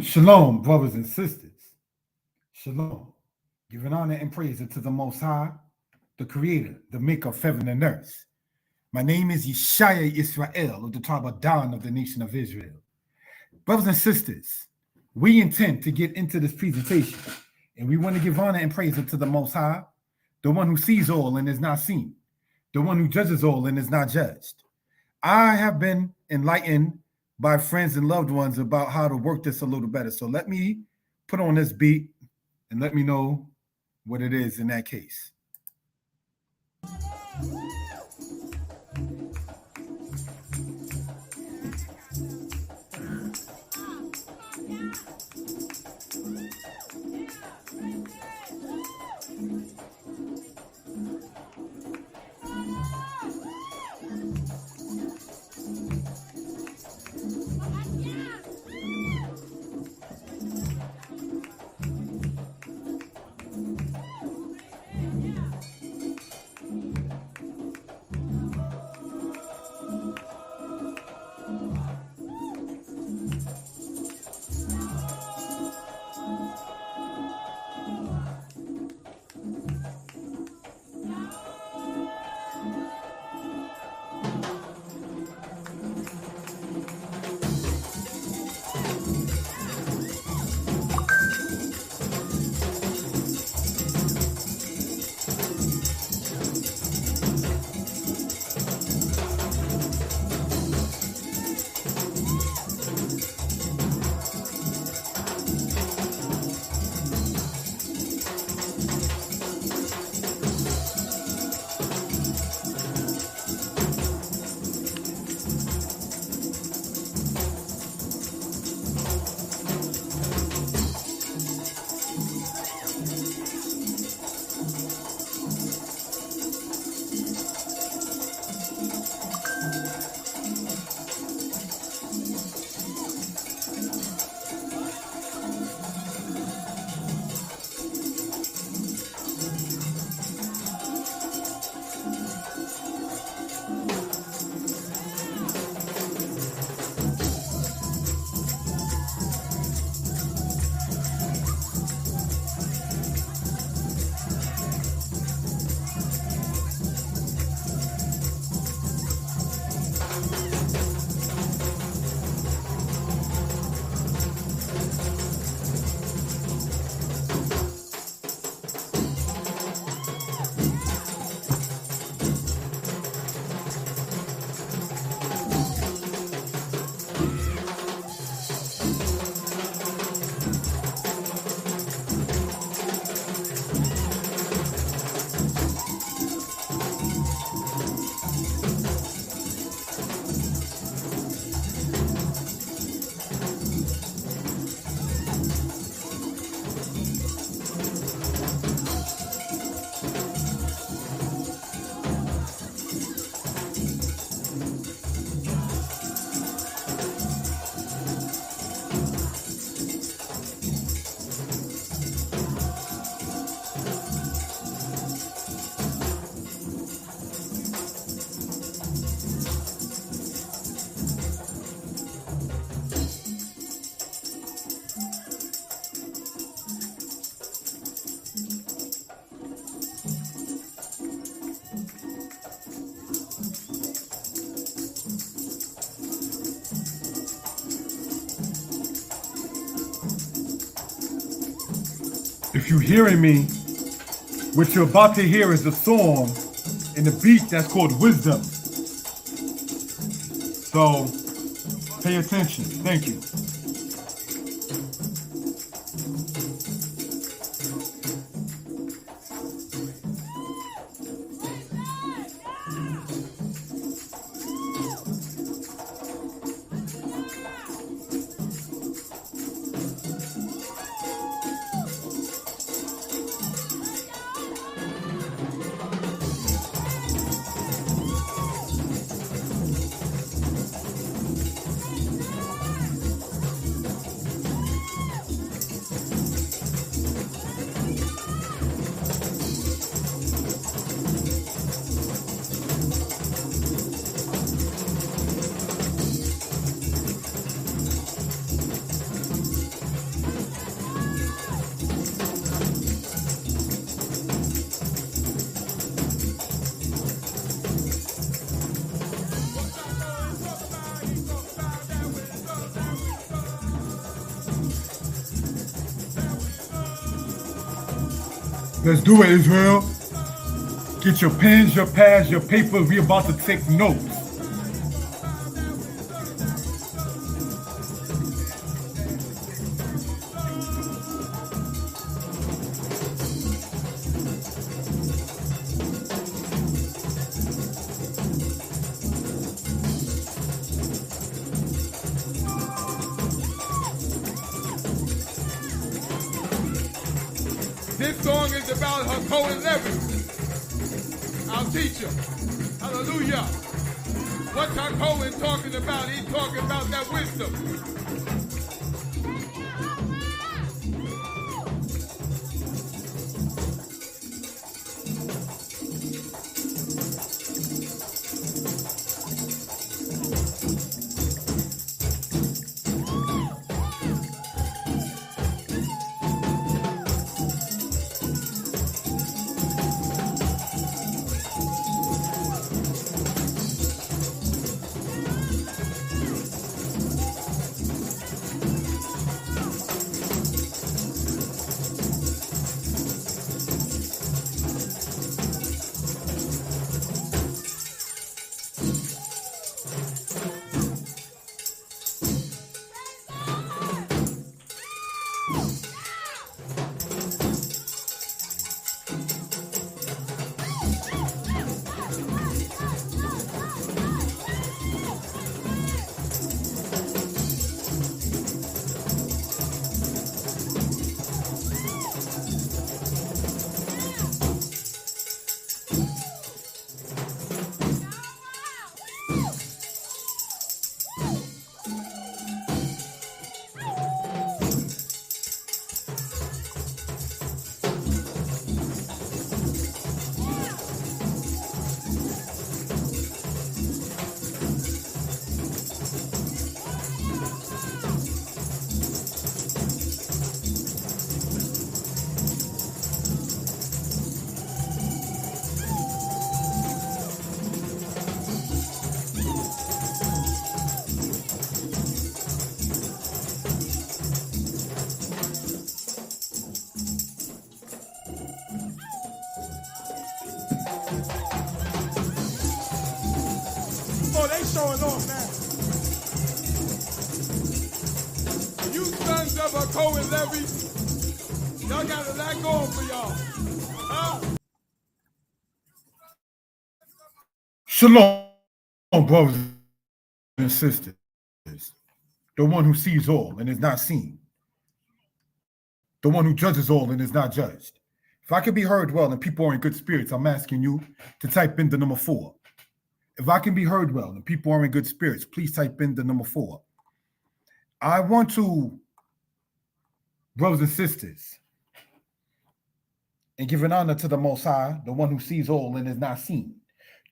Shalom, brothers and sisters. Shalom. Giving honor and praise unto the Most High, the Creator, the Maker of heaven and earth. My name is Yeshaya Israel of the tribe of Dan of the nation of Israel. Brothers and sisters, we intend to get into this presentation, and we want to give honor and praise unto the Most High, the one who sees all and is not seen, the one who judges all and is not judged. I have been enlightened by friends and loved ones about how to work this a little better. So let me put on this beat and let me know what it is in that case. If you're hearing me, what you're about to hear is a song and a beat that's called Wisdom. So pay attention. Thank you. Let's do it, Israel. Get your pens, your pads, your papers. We're about to take notes. This song is about Hakoah and Levi, our teacher. Hallelujah. What's Hakoah talking about? He's talking about that wisdom. Oh, they showing off now. You sons of Hakoah and Levi, y'all got a lot going for y'all. Huh? Shalom, brothers and sisters. The one who sees all and is not seen. The one who judges all and is not judged. If I can be heard well and people are in good spirits, I'm asking you to type in the number 4. If I can be heard well and people are in good spirits, please type in the number 4. I want to, brothers and sisters, and give an honor to the Most High, the one who sees all and is not seen,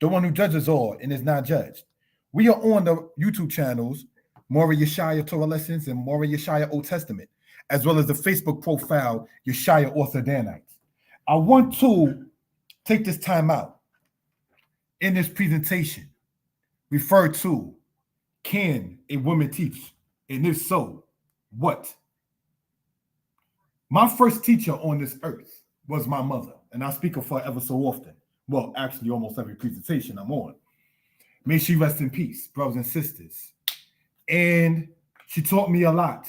the one who judges all and is not judged. We are on the YouTube channels, Mora Yeshaya Torah Lessons and Mora Yeshaya Old Testament, as well as the Facebook profile, Yeshaya Author Danites. I want to take this time out in this presentation, refer to, can a woman teach? And if so, what? My first teacher on this earth was my mother, and I speak of her ever so often. Well, actually, almost every presentation I'm on. May she rest in peace, brothers and sisters. And she taught me a lot.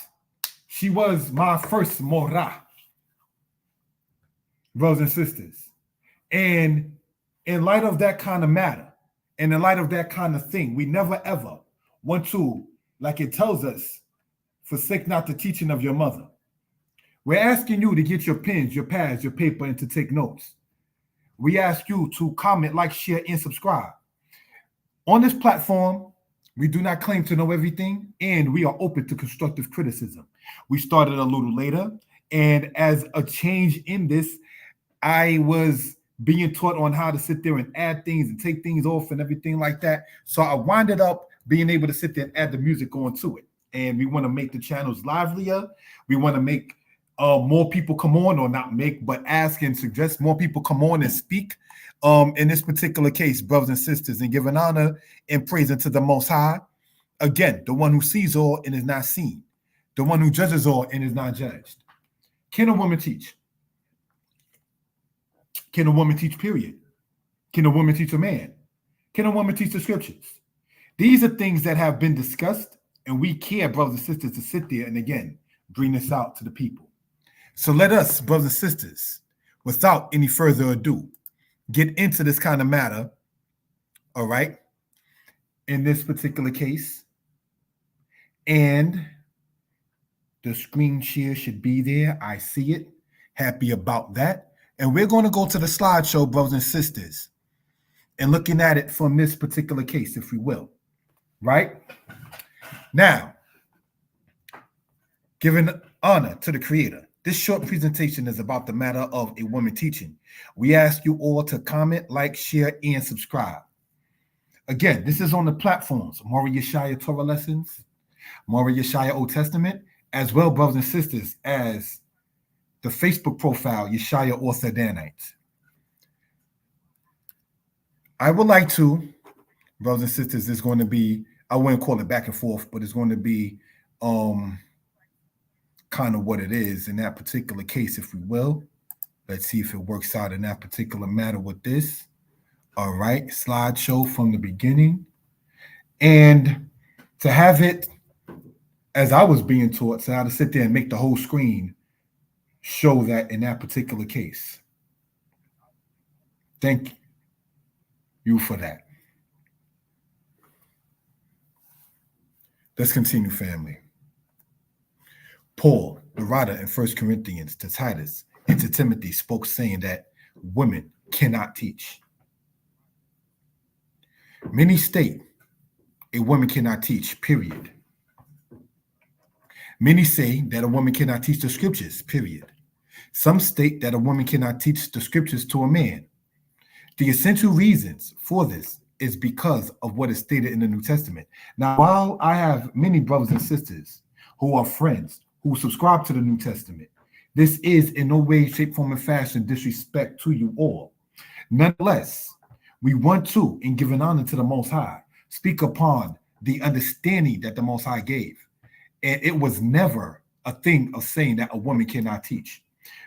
She was my first Morah, brothers and sisters. And in light of that kind of matter, and in light of that kind of thing, we never ever want to, like it tells us, forsake not the teaching of your mother. We're asking you to get your pens, your pads, your paper, and to take notes. We ask you to comment, like, share, and subscribe. On this platform, we do not claim to know everything, and we are open to constructive criticism. We started a little later, and as a change in this, I was being taught on how to sit there and add things and take things off and everything like that. So I winded up being able to sit there and add the music onto it. And we want to make the channels livelier. We want to make more people come on, or not make, but ask and suggest more people come on and speak. In this particular case, brothers and sisters, and giving honor and praise unto the Most High. Again, the one who sees all and is not seen. The one who judges all and is not judged. Can a woman teach? Can a woman teach, period? Can a woman teach a man? Can a woman teach the scriptures? These are things that have been discussed, and we care, brothers and sisters, to sit there and again bring this out to the people. So let us, brothers and sisters, without any further ado, get into this kind of matter, all right, in this particular case. And the screen share should be there. I see it. Happy about that. And we're going to go to the slideshow, brothers and sisters, and looking at it from this particular case, if we will, right? Now, giving honor to the Creator. This short presentation is about the matter of a woman teaching. We ask you all to comment, like, share, and subscribe. Again, this is on the platforms, Mora Yeshaya Torah Lessons, Mora Yeshaya Old Testament, as well, brothers and sisters, as the Facebook profile, Yeshaya Author Danite. I would like to, brothers and sisters, it's going to be, I wouldn't call it back and forth, but it's going to be kind of what it is in that particular case, if we will. Let's see if it works out in that particular matter with this. All right, slideshow from the beginning. And to have it, as I was being taught, so I had to sit there and make the whole screen show that in that particular case. Thank you for that. Let's continue, family. Paul, the writer in 1 Corinthians, to Titus and to Timothy, spoke saying that women cannot teach. Many state a woman cannot teach, period. Many say that a woman cannot teach the scriptures, period. Some state that a woman cannot teach the scriptures to a man. The essential reasons for this is because of what is stated in the New Testament. Now, while I have many brothers and sisters who are friends, who subscribe to the New Testament, this is in no way, shape, form, and fashion disrespect to you all. Nonetheless, we want to, in giving honor to the Most High, speak upon the understanding that the Most High gave. And it was never a thing of saying that a woman cannot teach.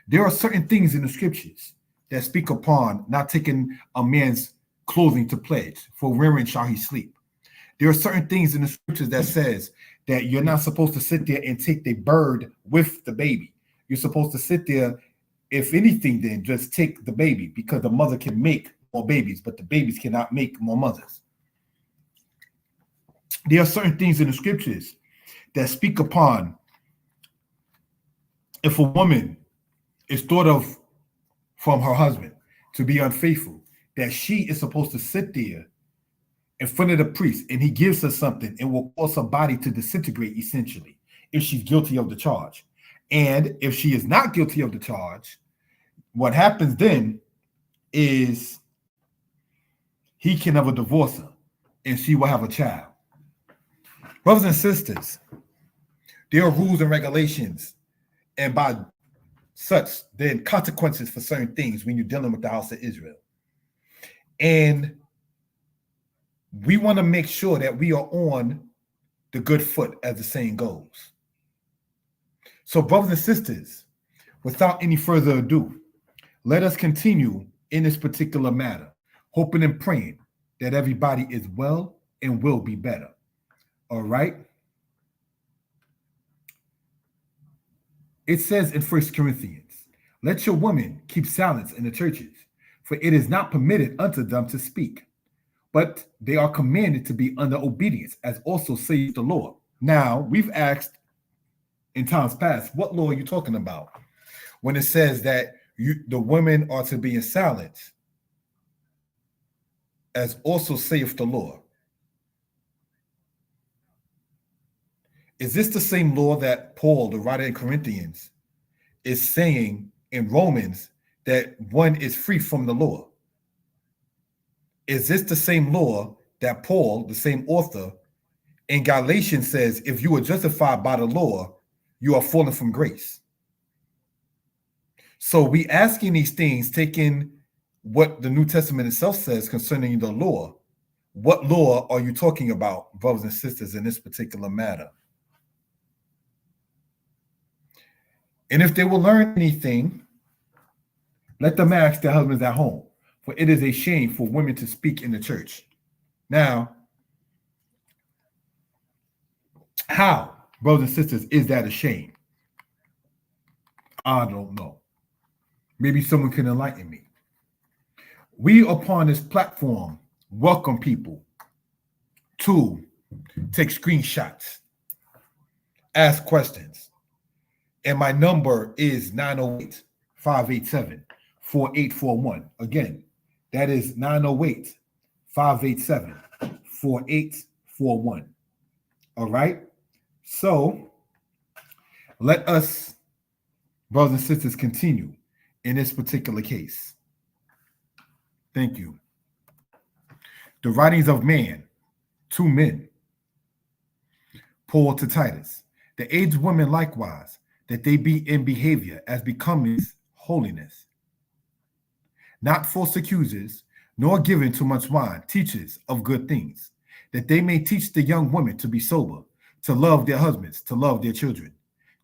There are certain things in the scriptures that speak upon not taking a man's clothing to pledge, for wherein shall he sleep. There are certain things in the scriptures that says that you're not supposed to sit there and take the bird with the baby. You're supposed to sit there, if anything, then just take the baby, because the mother can make more babies, but the babies cannot make more mothers. There are certain things in the scriptures that speak upon if a woman is thought of from her husband to be unfaithful, that she is supposed to sit there in front of the priest and he gives her something and will cause her body to disintegrate, essentially, if she's guilty of the charge. And if she is not guilty of the charge, what happens then is he can never divorce her and she will have a child. Brothers and sisters, there are rules and regulations, and by such, then consequences for certain things when you're dealing with the house of Israel. And we want to make sure that we are on the good foot, as the saying goes. So, brothers and sisters, without any further ado, let us continue in this particular matter, hoping and praying that everybody is well and will be better. All right? It says in 1 Corinthians, let your women keep silence in the churches, for it is not permitted unto them to speak, but they are commanded to be under obedience, as also saith the Lord. Now, we've asked in times past, what law are you talking about? When it says that the women are to be in silence, as also saith the Lord. Is this the same law that Paul, the writer in Corinthians, is saying in Romans that one is free from the law? Is this the same law that Paul, the same author, in Galatians says, if you are justified by the law, you are fallen from grace? So we asking these things, taking what the New Testament itself says concerning the law. What law are you talking about, brothers and sisters, in this particular matter? And if they will learn anything, Let them ask their husbands at home, for it is a shame for women to speak in the church. Now, how, brothers and sisters, is that a shame? I don't know. Maybe someone can enlighten me. We upon this platform welcome people to take screenshots, ask questions. And my number is 908-587-4841. Again, that is 908-587-4841. All right? So let us, brothers and sisters, continue in this particular case. Thank you. The writings of man, 2 men. Paul to Titus. The aged women likewise, that they be in behavior as becometh holiness. Not false accusers, nor given to much wine, teachers of good things, that they may teach the young women to be sober, to love their husbands, to love their children,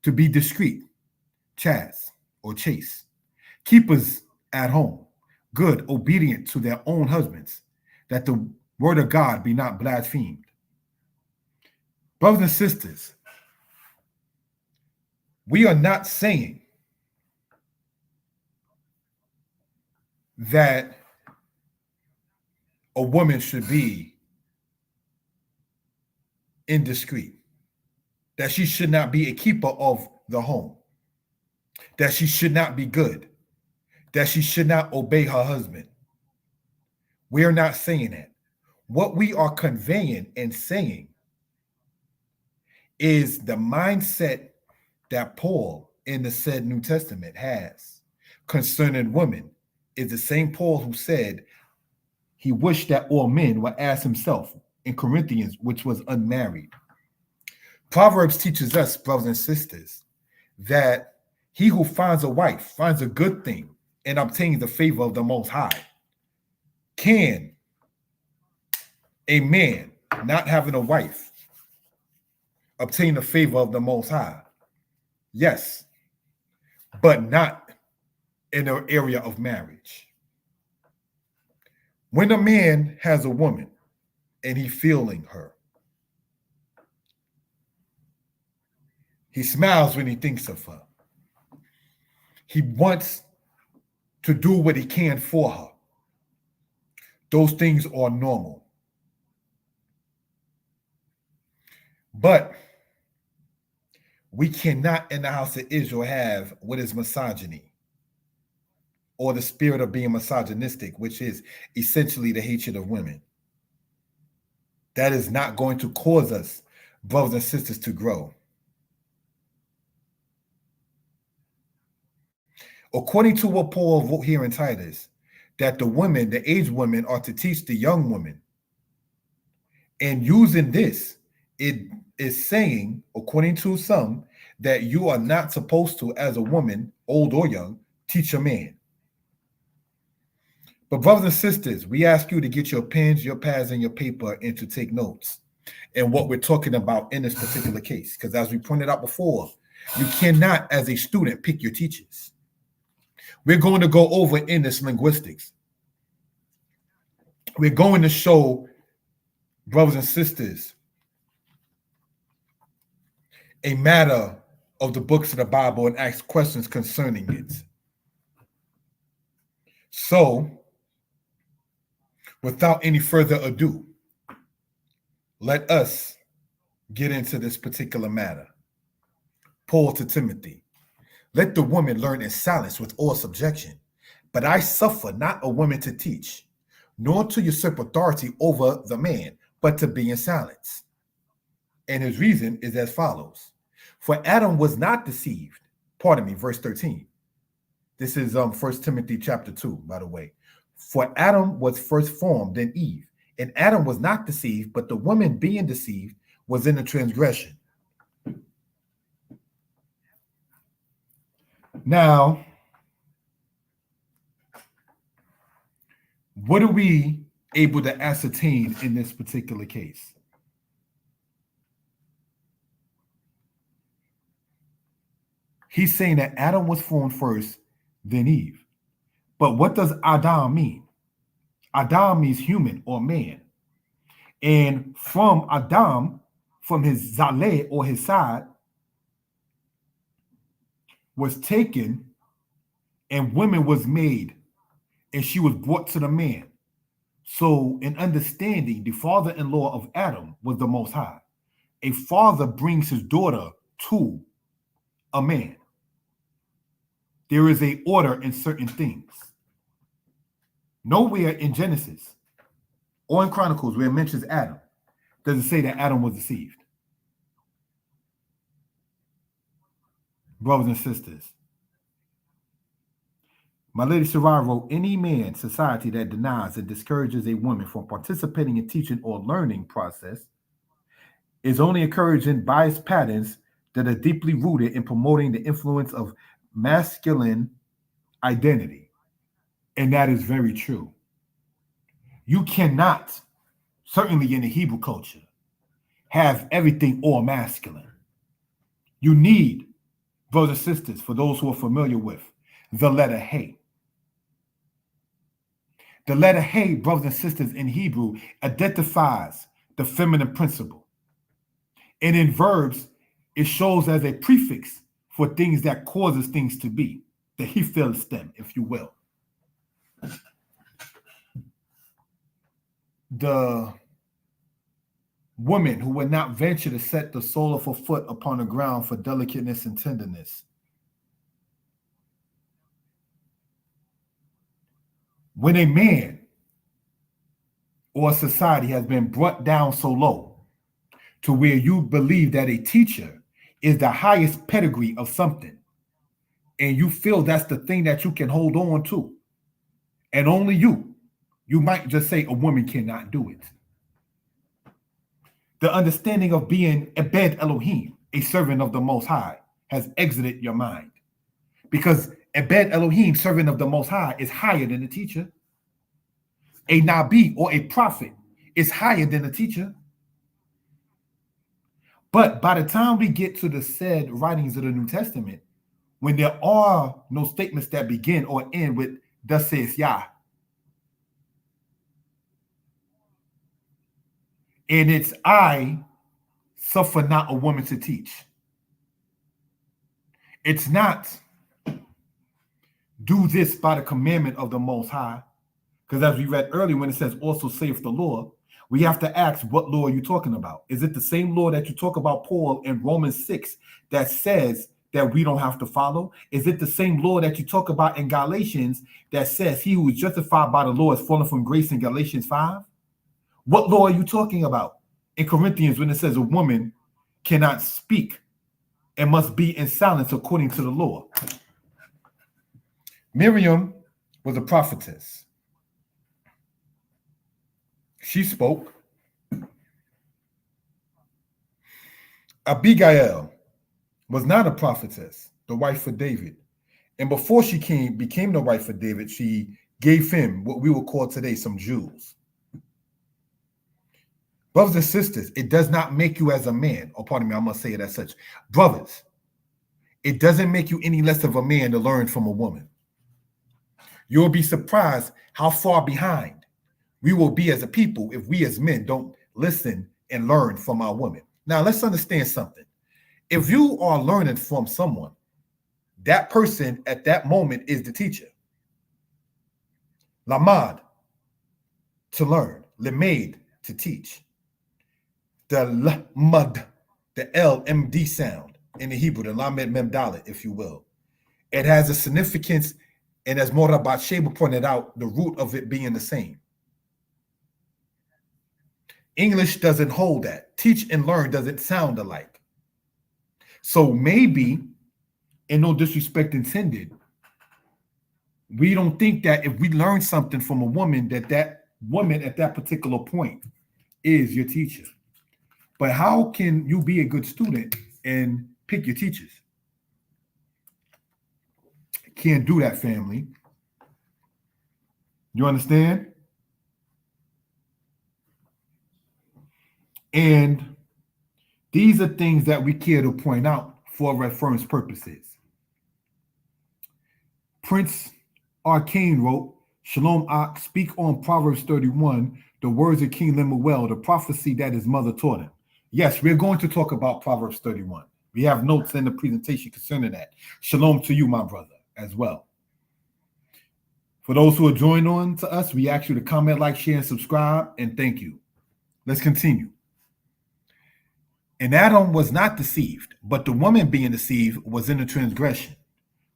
to be discreet, chaste, or chaste, keepers at home, good, obedient to their own husbands, that the word of God be not blasphemed. Brothers and sisters, we are not saying that a woman should be indiscreet, that she should not be a keeper of the home, that she should not be good, that she should not obey her husband. We are not saying that. What we are conveying and saying is the mindset that Paul in the said New Testament has concerning women is the same Paul who said he wished that all men were as himself in Corinthians, which was unmarried. Proverbs teaches us, brothers and sisters, that he who finds a wife finds a good thing and obtains the favor of the Most High. Can a man not having a wife obtain the favor of the Most High? Yes, but not in the area of marriage. When a man has a woman and he's feeling her, he smiles when he thinks of her. He wants to do what he can for her. Those things are normal. But we cannot in the house of Israel have what is misogyny or the spirit of being misogynistic, which is essentially the hatred of women. That is not going to cause us, brothers and sisters, to grow. According to what Paul wrote here in Titus, that the women, the aged women, are to teach the young women. And using this, it is saying, according to some, that you are not supposed to, as a woman, old or young, teach a man. But brothers and sisters, we ask you to get your pens, your pads, and your paper and to take notes in what we're talking about in this particular case. Because as we pointed out before, you cannot, as a student, pick your teachers. We're going to go over in this linguistics. We're going to show, brothers and sisters, a matter of the books of the Bible and ask questions concerning it. So, without any further ado, let us get into this particular matter. Paul to Timothy. Let the woman learn in silence with all subjection. But I suffer not a woman to teach, nor to usurp authority over the man, but to be in silence. And his reason is as follows. For Adam was not deceived. Pardon me, verse 13. This is 1 Timothy chapter 2, by the way. For Adam was first formed, then Eve. And Adam was not deceived, but the woman being deceived was in the transgression. Now, what are we able to ascertain in this particular case? He's saying that Adam was formed first, then Eve. But what does Adam mean? Adam means human or man. And from Adam, from his zaleh or his side, was taken, and woman was made, and she was brought to the man. So in understanding, the father-in-law of Adam was the Most High. A father brings his daughter to a man. There is a order in certain things. Nowhere in Genesis or in Chronicles where it mentions Adam does it say that Adam was deceived. Brothers and sisters, my lady Sarai wrote, any man society that denies and discourages a woman from participating in teaching or learning process is only encouraging biased patterns that are deeply rooted in promoting the influence of masculine identity. And that is very true. You cannot, certainly in the Hebrew culture, have everything all masculine. You need, brothers and sisters, for those who are familiar with the letter Hey. The letter Hey, brothers and sisters, in Hebrew identifies the feminine principle. And in verbs, it shows as a prefix for things that causes things to be, the hefil stem, if you will. The woman who would not venture to set the sole of her foot upon the ground for delicateness and tenderness. When a man or a society has been brought down so low to where you believe that a teacher is the highest pedigree of something, and you feel that's the thing that you can hold on to, and only you might just say a woman cannot do it. The understanding of being Ebed Elohim, a servant of the Most High, has exited your mind. Because Ebed Elohim, servant of the Most High, is higher than the teacher. A Nabi or a prophet is higher than the teacher. But by the time we get to the said writings of the New Testament, when there are no statements that begin or end with thus says Yah, and it's I suffer not a woman to teach. It's not do this by the commandment of the Most High. Because as we read earlier, when it says also saith the Lord, we have to ask what law are you talking about? Is it the same law that you talk about, Paul, in Romans 6 that says that we don't have to follow? Is it the same law that you talk about in Galatians that says he who is justified by the law is fallen from grace in Galatians 5? What law are you talking about in Corinthians when it says a woman cannot speak and must be in silence according to the law? Miriam was a prophetess. She spoke. Abigail was not a prophetess, the wife of David. And before she became the wife of David, she gave him what we would call today some jewels. Brothers and sisters, it does not make you as a man, or pardon me, I must say it as such. Brothers, it doesn't make you any less of a man to learn from a woman. You'll be surprised how far behind we will be as a people if we as men don't listen and learn from our women. Now, let's understand something. If you are learning from someone, that person at that moment is the teacher. Lamad, to learn. Limaid, to teach. The lamad, the LMD sound in the Hebrew, the lamed mem dalet, if you will. It has a significance, and as Mora Batsheba pointed out, the root of it being the same. English doesn't hold that. Teach and learn doesn't sound alike. So maybe, and no disrespect intended, we don't think that if we learn something from a woman, that woman at that particular point is your teacher. But how can you be a good student and pick your teachers? Can't do that, family. You understand? And these are things that we care to point out for reference purposes. Prince Arcane wrote, Shalom Ak, speak on Proverbs 31, the words of King Lemuel, the prophecy that his mother taught him. Yes, we're going to talk about Proverbs 31. We have notes in the presentation concerning that. Shalom to you, my brother, as well. For those who are joining on to us, we ask you to comment, like, share, and subscribe, and thank you. Let's continue. And Adam was not deceived, but the woman being deceived was in the transgression.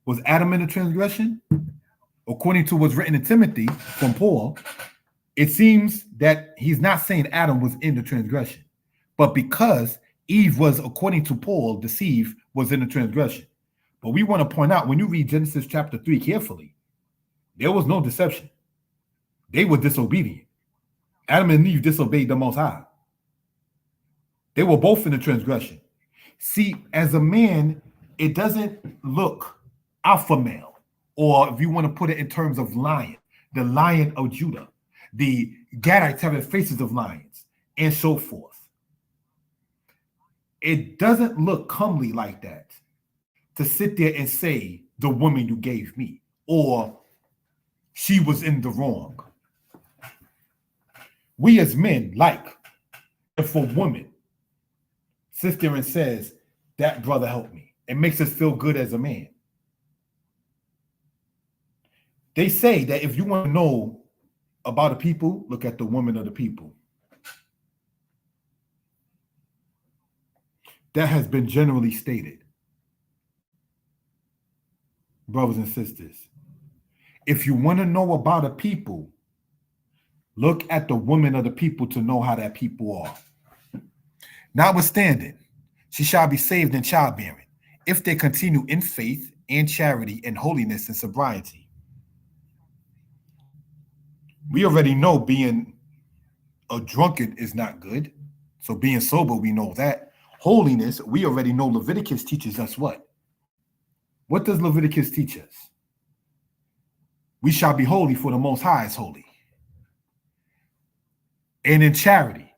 Was Adam in the transgression? According to what's written in Timothy from Paul, it seems that he's not saying Adam was in the transgression, but because Eve was, according to Paul, deceived, was in the transgression. But we want to point out, when you read Genesis chapter 3 carefully, there was no deception. They were disobedient. Adam and Eve disobeyed the Most High. They were both in the transgression. See, as a man, it doesn't look alpha male, or if you want to put it in terms of lion, the Lion of Judah, the Gadites having faces of lions, and so forth. It doesn't look comely like that to sit there and say, the woman you gave me, or she was in the wrong. We as men like if a woman sits there and says, that brother helped me. It makes us feel good as a man. They say that if you want to know about a people, look at the woman of the people. That has been generally stated. Brothers and sisters, if you want to know about a people, look at the women of the people to know how that people are. Notwithstanding, she shall be saved in childbearing, if they continue in faith and charity and holiness and sobriety. We already know being a drunkard is not good. So being sober, we know that. Holiness, we already know Leviticus teaches us what? What does Leviticus teach us? We shall be holy, for the Most High is holy. And in charity,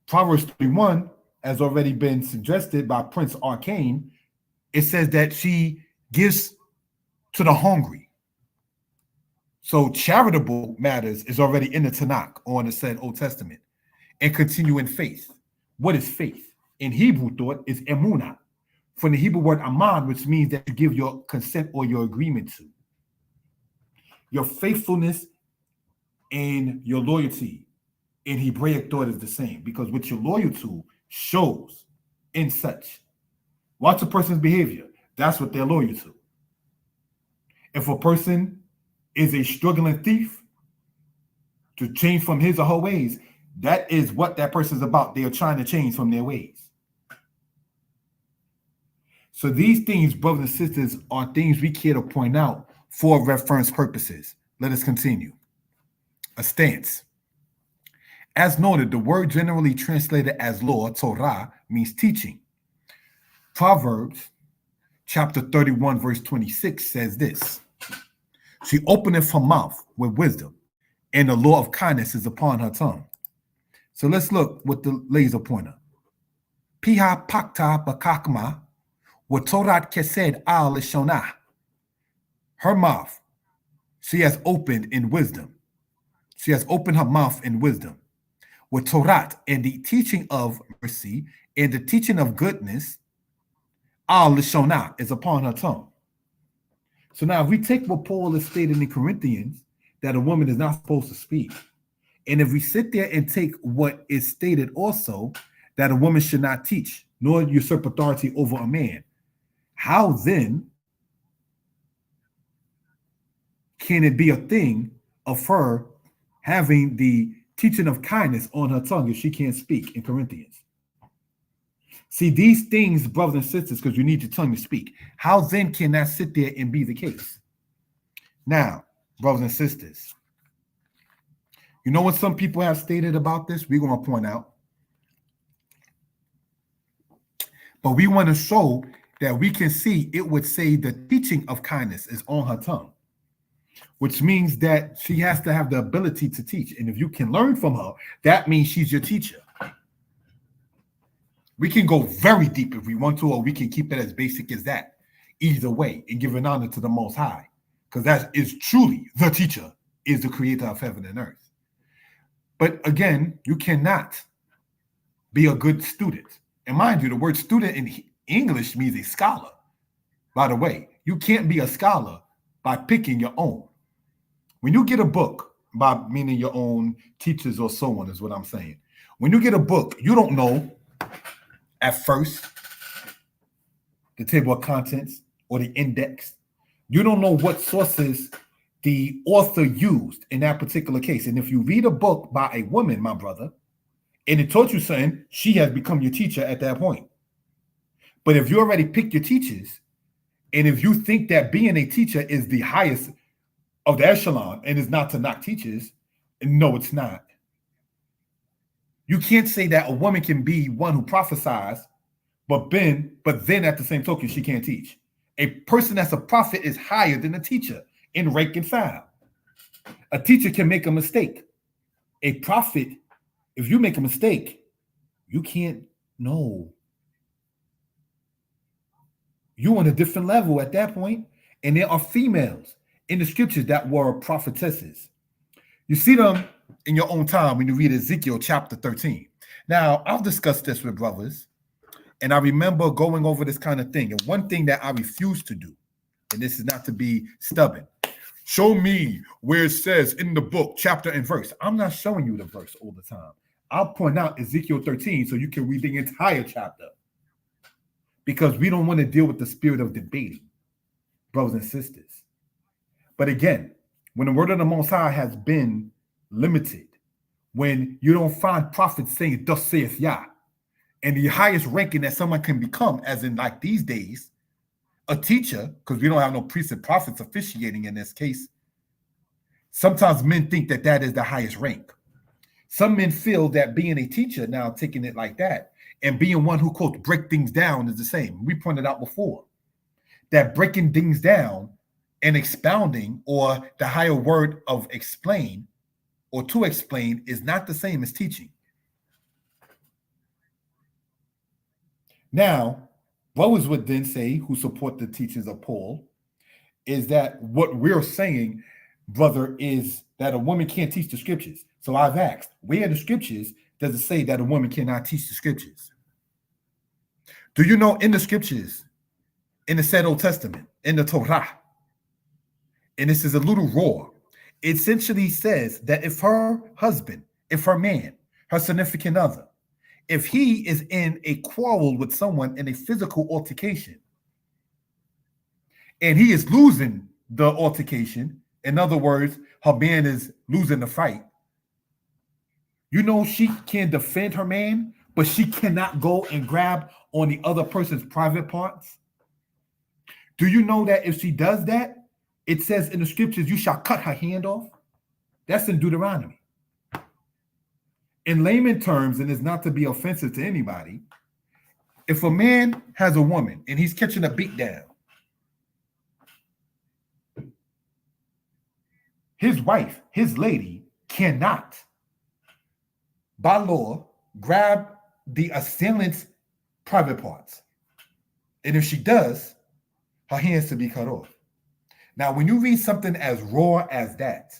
Proverbs 31 has already been suggested by Prince Arcane. It says that she gives to the hungry. So charitable matters is already in the Tanakh, or in the said Old Testament. And continue in faith. What is faith? In Hebrew thought is emunah, from the Hebrew word aman, which means that you give your consent or your agreement to. Your faithfulness and your loyalty in Hebraic thought is the same, because what you're loyal to shows in such. Watch a person's behavior. That's what they're loyal to. If a person is a struggling thief, to change from his or her ways, that is what that person's about. They are trying to change from their ways. So these things, brothers and sisters, are things we care to point out for reference purposes. Let us continue. A stance. As noted, the word generally translated as law, Torah, means teaching. Proverbs chapter 31, verse 26 says this. She openeth her mouth with wisdom, and the law of kindness is upon her tongue. So let's look with the laser pointer. Piha pakta bakakma, wa torat kesed al lishonah. Her mouth, she has opened in wisdom. She has opened her mouth in wisdom. With Torah, and the teaching of mercy, and the teaching of goodness, al lishonah is upon her tongue. So now if we take what Paul is stating in Corinthians, that a woman is not supposed to speak, and if we sit there and take what is stated also, that a woman should not teach, nor usurp authority over a man, how then can it be a thing of her having the teaching of kindness on her tongue if she can't speak in Corinthians? See, these things, brothers and sisters, because you need your tongue to speak. How then can that sit there and be the case? Now, brothers and sisters, you know what some people have stated about this? We're going to point out. But we want to show that we can see it would say the teaching of kindness is on her tongue, which means that she has to have the ability to teach. And if you can learn from her, that means she's your teacher. We can go very deep if we want to, or we can keep it as basic as that. Either way, and give an honor to the Most High. because that is truly the teacher, is the creator of heaven and earth. But again, you cannot be a good student. And mind you, the word student in English means a scholar. By the way, you can't be a scholar by picking your own. When you get a book, by meaning your own teachers or so on is what I'm saying. When you get a book, you don't know at first the table of contents or the index. You don't know what sources the author used in that particular case. And if you read a book by a woman, my brother, and it taught you something, she has become your teacher at that point. But if you already picked your teachers, and if you think that being a teacher is the highest of the echelon and is not to knock teachers, no, it's not. You can't say that a woman can be one who prophesies, but then at the same token, she can't teach. A person that's a prophet is higher than a teacher in rank and file. A teacher can make a mistake. A prophet, if you make a mistake, you can't know. You're on a different level at that point. And there are females in the scriptures that were prophetesses. You see them in your own time when you read Ezekiel chapter 13. Now, I've discussed this with brothers, and I remember going over this kind of thing. And one thing that I refuse to do, and this is not to be stubborn, show me where it says in the book, chapter and verse. I'm not showing you the verse all the time. I'll point out Ezekiel 13 so you can read the entire chapter, because we don't want to deal with the spirit of debating, brothers and sisters. But again, when the word of the Most High has been limited, when you don't find prophets saying, thus saith Yah, and the highest ranking that someone can become, as in like these days, a teacher, because we don't have no priests and prophets officiating in this case, sometimes men think that that is the highest rank. Some men feel that being a teacher, now taking it like that, and being one who, quote, break things down is the same. We pointed out before that breaking things down and expounding, or the higher word of explain or to explain, is not the same as teaching. Now, brothers would then say, who support the teachings of Paul, is that what we're saying, brother, is that a woman can't teach the scriptures. So I've asked, where in the scriptures does it say that a woman cannot teach the scriptures? Do you know in the scriptures, in the said Old Testament, in the Torah, and this is a little raw, it essentially says that if her husband, if her man, her significant other, if he is in a quarrel with someone in a physical altercation, and he is losing the altercation, in other words, her man is losing the fight, you know she can defend her man, but she cannot go and grab on the other person's private parts. Do you know that if she does that, it says in the scriptures, you shall cut her hand off? That's in Deuteronomy. In layman terms, and it's not to be offensive to anybody, if a man has a woman and he's catching a beat down, his wife, his lady, cannot, by law, grab the assailant's private parts. And if she does, her hands to be cut off. Now, when you read something as raw as that,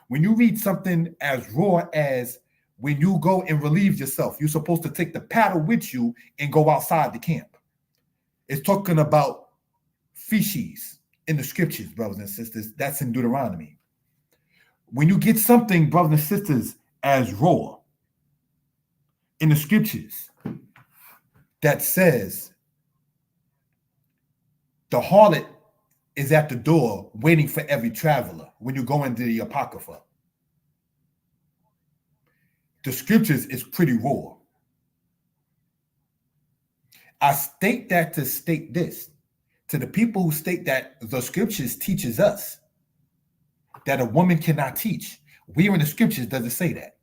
when you read something as raw as when you go and relieve yourself, you're supposed to take the paddle with you and go outside the camp. It's talking about feces in the scriptures, brothers and sisters. That's in Deuteronomy. When you get something, brothers and sisters, as raw in the scriptures that says the harlot is at the door waiting for every traveler when you go into the Apocrypha, the scriptures is pretty raw. I state that to state this to the people who state that the scriptures teaches us that a woman cannot teach. Where in the scriptures does it say that?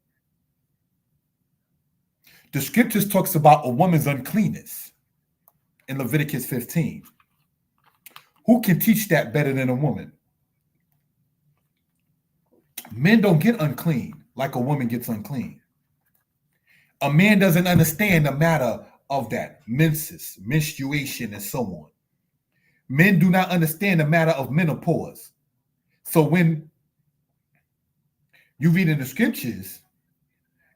The scriptures talks about a woman's uncleanness in Leviticus 15. Who can teach that better than a woman? Men don't get unclean like a woman gets unclean. A man doesn't understand the matter of that, menses, menstruation, and so on. Men do not understand the matter of menopause. So when you read in the scriptures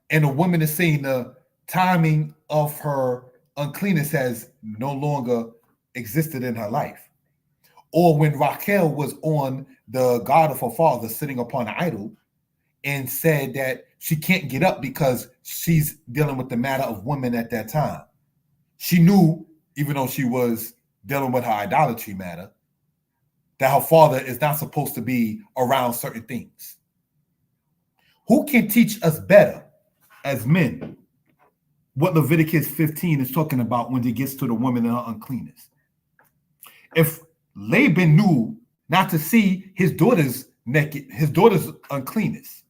and a woman is saying the timing of her uncleanness has no longer existed in her life, or when Raquel was on the god of her father sitting upon an idol and said that she can't get up because she's dealing with the matter of women at that time. She knew, even though she was dealing with her idolatry matter, that her father is not supposed to be around certain things. Who can teach us better as men what Leviticus 15 is talking about when it gets to the woman and her uncleanness? If Laban knew not to see his daughter's naked, his daughter's uncleanness,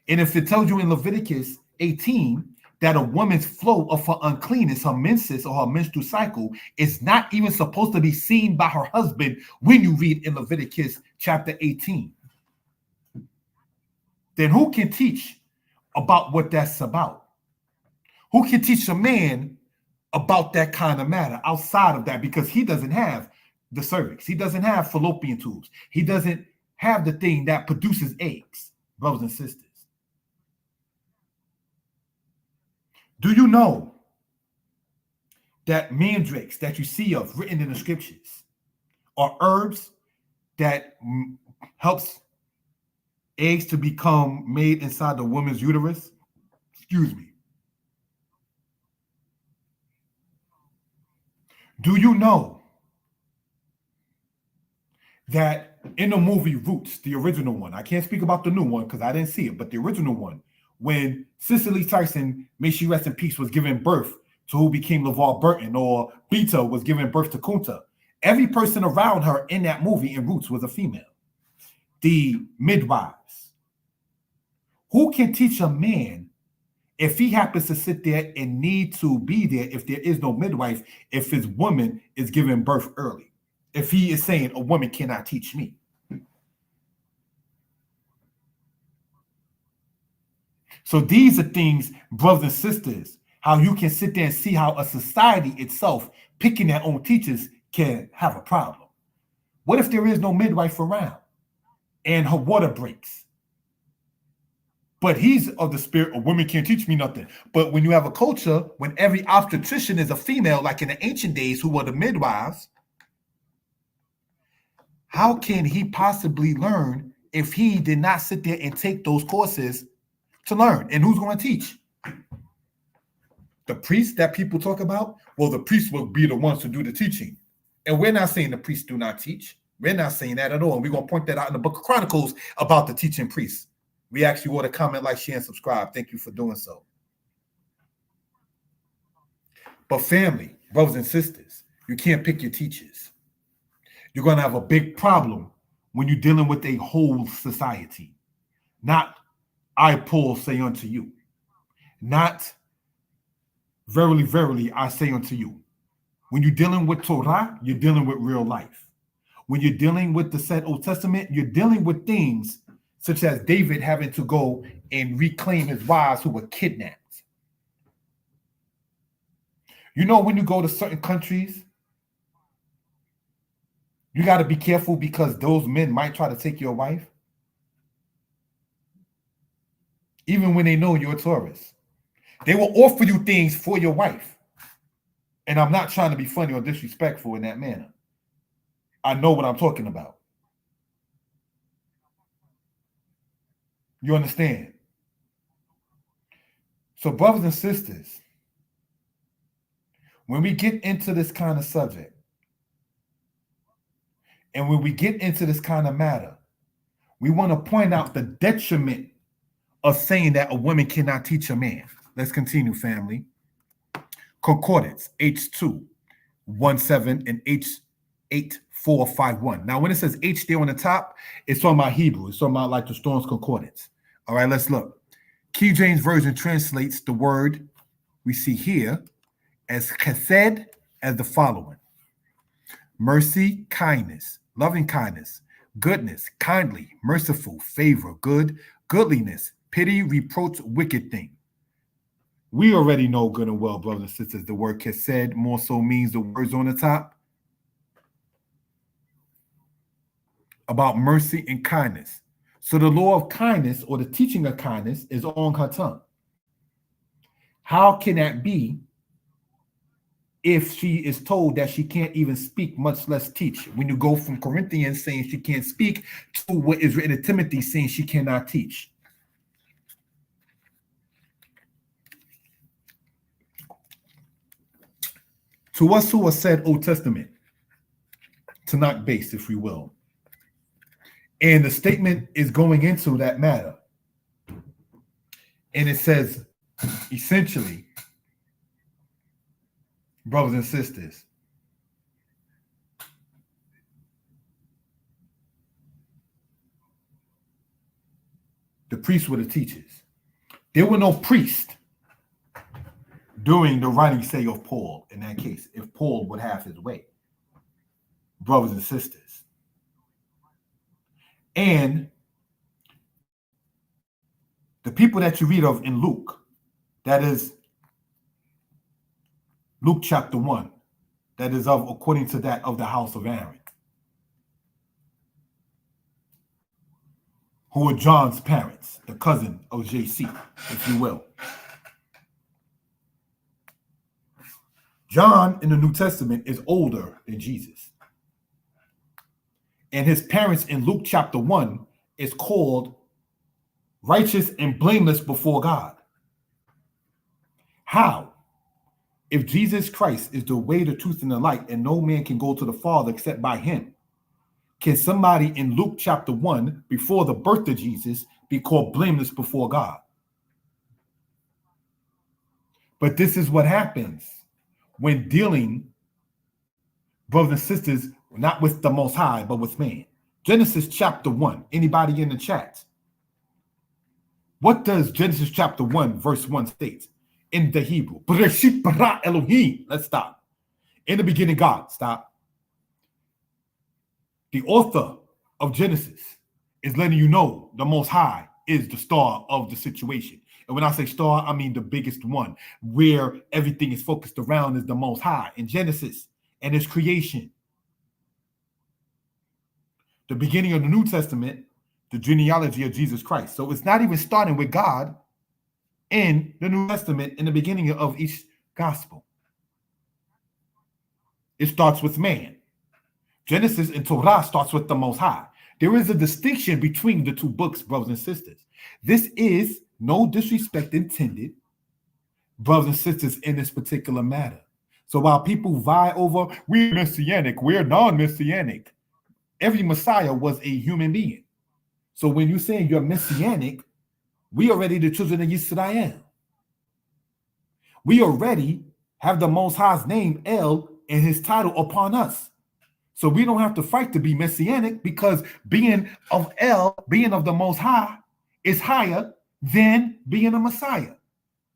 and if it tells you in Leviticus 18 that a woman's flow of her uncleanness, her menses or her menstrual cycle, is not even supposed to be seen by her husband when you read in Leviticus chapter 18, then who can teach about what that's about? Who can teach a man about that kind of matter outside of that? Because he doesn't have the cervix. He doesn't have fallopian tubes. He doesn't have the thing that produces eggs, brothers and sisters. Do you know that mandrakes that you see of written in the scriptures are herbs that helps eggs to become made inside the woman's uterus? Excuse me. Do you know that in the movie Roots, the original one, I can't speak about the new one because I didn't see it, but the original one, when Cicely Tyson, may she rest in peace, was giving birth to who became LeVar Burton, or Beta was giving birth to Kunta, every person around her in that movie in Roots was a female. The midwives. Who can teach a man if he happens to sit there and need to be there if there is no midwife, if his woman is giving birth early? If he is saying a woman cannot teach me. So these are things, brothers and sisters, how you can sit there and see how a society itself picking their own teachers can have a problem. What if there is no midwife around and her water breaks? But he's of the spirit of women can't teach me nothing. But when you have a culture, when every obstetrician is a female, like in the ancient days who were the midwives, how can he possibly learn if he did not sit there and take those courses to learn? And who's going to teach? The priests that people talk about? Well, the priests will be the ones to do the teaching. And we're not saying the priests do not teach. We're not saying that at all. And we're going to point that out in the book of Chronicles about the teaching priests. We ask you all to comment, like, share, and subscribe. Thank you for doing so. But family, brothers and sisters, you can't pick your teachers. You're going to have a big problem when you're dealing with a whole society. Not, I, Paul, say unto you. Not, verily, verily, I say unto you. When you're dealing with Torah, you're dealing with real life. When you're dealing with the said Old Testament, you're dealing with things such as David having to go and reclaim his wives who were kidnapped. You know, when you go to certain countries, you got to be careful because those men might try to take your wife. Even when they know you're a tourist. They will offer you things for your wife. And I'm not trying to be funny or disrespectful in that manner. I know what I'm talking about. You understand? So, brothers and sisters, when we get into this kind of subject, and when we get into this kind of matter, we want to point out the detriment of saying that a woman cannot teach a man. Let's continue, family. Concordance, H2, 17 and H8451. Now, when it says H there on the top, it's talking about Hebrew. It's talking about like the Strong's Concordance. All right, let's look. King James Version translates the word we see here as chesed as the following: mercy, kindness, loving kindness, goodness, kindly, merciful, favor, good, goodliness, pity, reproach, wicked thing. We already know good and well, brothers and sisters, the word chesed more so means the words on the top. about mercy and kindness. So the law of kindness or the teaching of kindness is on her tongue. How can that be if she is told that she can't even speak, much less teach? When you go from Corinthians saying she can't speak to what is written in Timothy saying she cannot teach. To us who are said Old Testament, Tanakh based, if we will. And the statement is going into that matter. And it says, essentially, brothers and sisters, the priests were the teachers. There were no priests during the writing, say, of Paul, in that case, if Paul would have his way. Brothers and sisters. And the people that you read of in Luke, that is Luke chapter 1, that is of according to that of the house of Aaron, who were John's parents, the cousin of JC, if you will. John in the New Testament is older than Jesus. And his parents in Luke chapter 1 is called righteous and blameless before God. How? If Jesus Christ is the way, the truth, and the light, and no man can go to the Father except by him, can somebody in Luke chapter 1, before the birth of Jesus, be called blameless before God? But this is what happens when dealing, brothers and sisters, not with the Most High, but with man. Genesis chapter 1. Anybody in the chat? What does Genesis chapter 1, verse 1 state? In the Hebrew. Bereshit bara Elohim. Let's stop. In the beginning, God. Stop. The author of Genesis is letting you know the Most High is the star of the situation. And when I say star, I mean the biggest one, where everything is focused around is the Most High in Genesis and his creation. The beginning of the New Testament, the genealogy of Jesus Christ. So it's not even starting with God in the New Testament in the beginning of each gospel. It starts with man. Genesis and Torah starts with the Most High. There is a distinction between the two books, brothers and sisters. This is no disrespect intended, brothers and sisters, in this particular matter. So while people vie over, we're Messianic, we're non-Messianic, every Messiah was a human being. So when you're saying you're Messianic, we already the children of Israel. We already have the Most High's name, El, and his title upon us. So we don't have to fight to be Messianic, because being of El, being of the Most High, is higher than being a Messiah.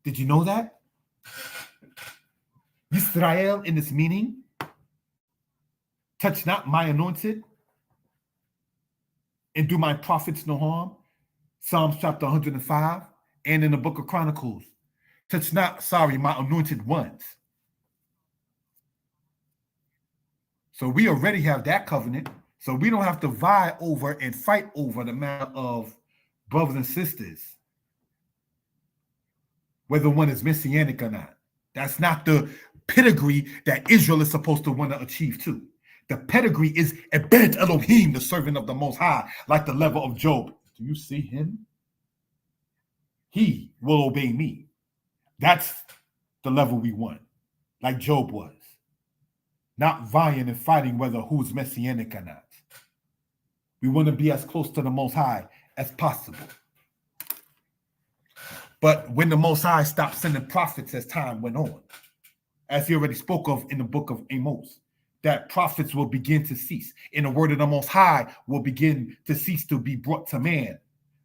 Did you know that? Israel in its meaning, touch not my anointed, and do my prophets no harm. Psalms chapter 105, and in the book of Chronicles, touch not, my anointed ones. So we already have that covenant. So we don't have to vie over and fight over the matter of brothers and sisters, whether one is Messianic or not. That's not the pedigree that Israel is supposed to want to achieve too. The pedigree is Ebed Elohim, the servant of the Most High, like the level of Job. Do you see him? He will obey me. That's the level we want, like Job was. Not vying and fighting whether who's Messianic or not. We want to be as close to the Most High as possible. But when the Most High stopped sending prophets as time went on, as he already spoke of in the book of Amos, that prophets will begin to cease, and the word of the Most High will begin to cease to be brought to man.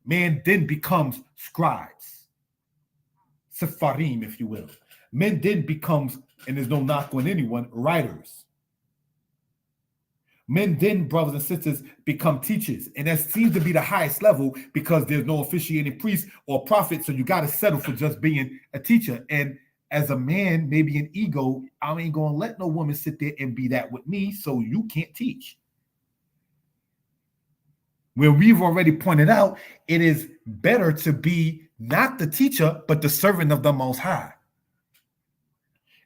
Man then becomes scribes, Sepharim, if you will. Men then becomes, and there's no knock on anyone, writers. Men then, brothers and sisters, become teachers. And that seems to be the highest level, because there's no officiating priest or prophet, so you got to settle for just being a teacher. And as a man, maybe an ego, I ain't going to let no woman sit there and be that with me, so you can't teach. When we've already pointed out, it is better to be not the teacher, but the servant of the Most High.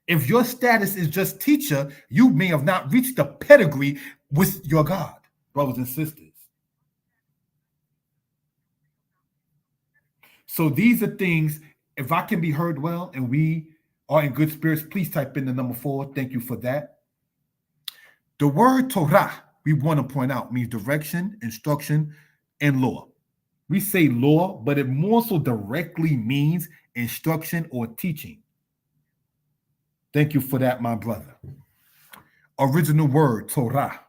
If your status is just teacher, you may have not reached the pedigree with your God, brothers and sisters. So these are things, if I can be heard well and we are in good spirits, please type in the number 4. Thank you for that. The word Torah, we want to point out, means direction, instruction, and law. We say law, but it more so directly means instruction or teaching. Thank you for that, my brother. Original word, Torah.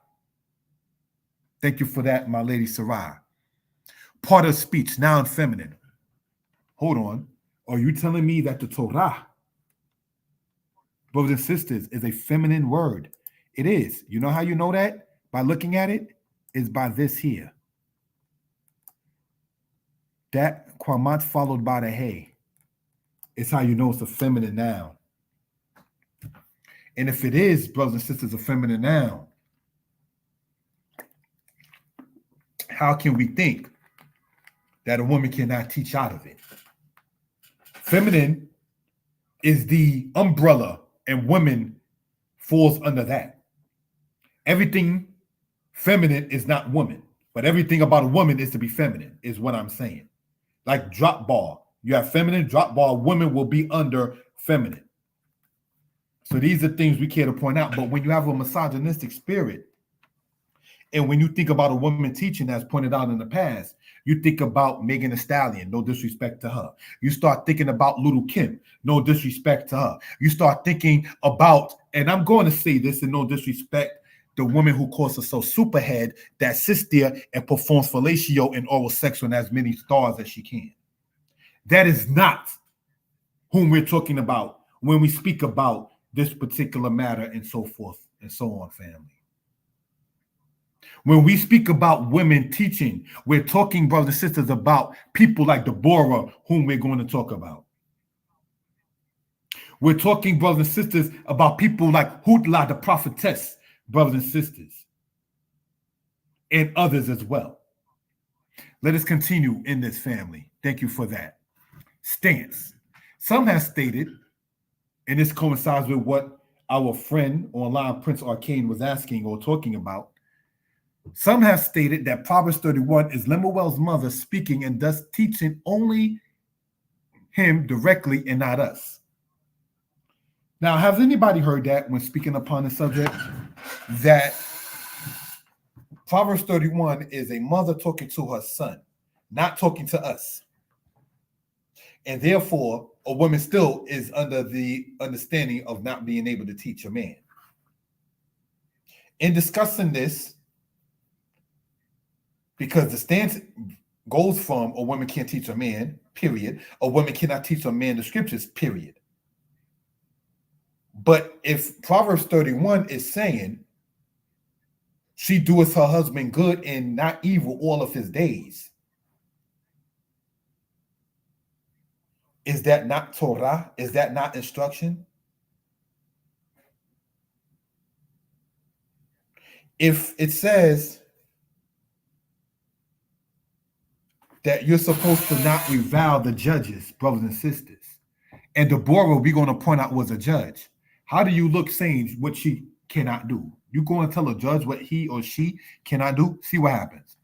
Thank you for that, my lady Sarai. Part of speech, noun feminine. Hold on. Are you telling me that the Torah, brothers and sisters, is a feminine word? It is. You know how you know that? By looking at it? Is by this here. That kwamat followed by the hey. It's how you know it's a feminine noun. And if it is, brothers and sisters, a feminine noun, how can we think that a woman cannot teach out of it? Feminine is the umbrella, and women falls under that. Everything feminine is not woman, but everything about a woman is to be feminine, is what I'm saying. Like drop ball. You have feminine, drop ball, women will be under feminine. So these are things we care to point out. But when you have a misogynistic spirit, and when you think about a woman teaching, as pointed out in the past, you think about Megan Thee Stallion, no disrespect to her. You start thinking about Little Kim, no disrespect to her. You start thinking about, and I'm going to say this in no disrespect, the woman who calls herself Superhead that sits there and performs fellatio and oral sex on as many stars as she can. That is not whom we're talking about when we speak about this particular matter and so forth and so on, family. When we speak about women teaching, we're talking, brothers and sisters, about people like Deborah, whom we're going to talk about. We're talking, brothers and sisters, about people like Hutla, the prophetess, brothers and sisters, and others as well. Let us continue in this, family. Thank you for that. Stance. Some have stated, and this coincides with what our friend online, Prince Arcane, was asking or talking about. Some have stated that Proverbs 31 is Lemuel's mother speaking and thus teaching only him directly and not us. Now, has anybody heard that when speaking upon the subject, that Proverbs 31 is a mother talking to her son, not talking to us? And therefore, a woman still is under the understanding of not being able to teach a man. In discussing this, because the stance goes from a woman can't teach a man, period. A woman cannot teach a man the scriptures, period. But if Proverbs 31 is saying she doeth her husband good and not evil all of his days, is that not Torah? Is that not instruction? If it says that you're supposed to not revile the judges, brothers and sisters, and Deborah, we're going to point out, was a judge. How do you look saying what she cannot do? You go and tell a judge what he or she cannot do? See what happens.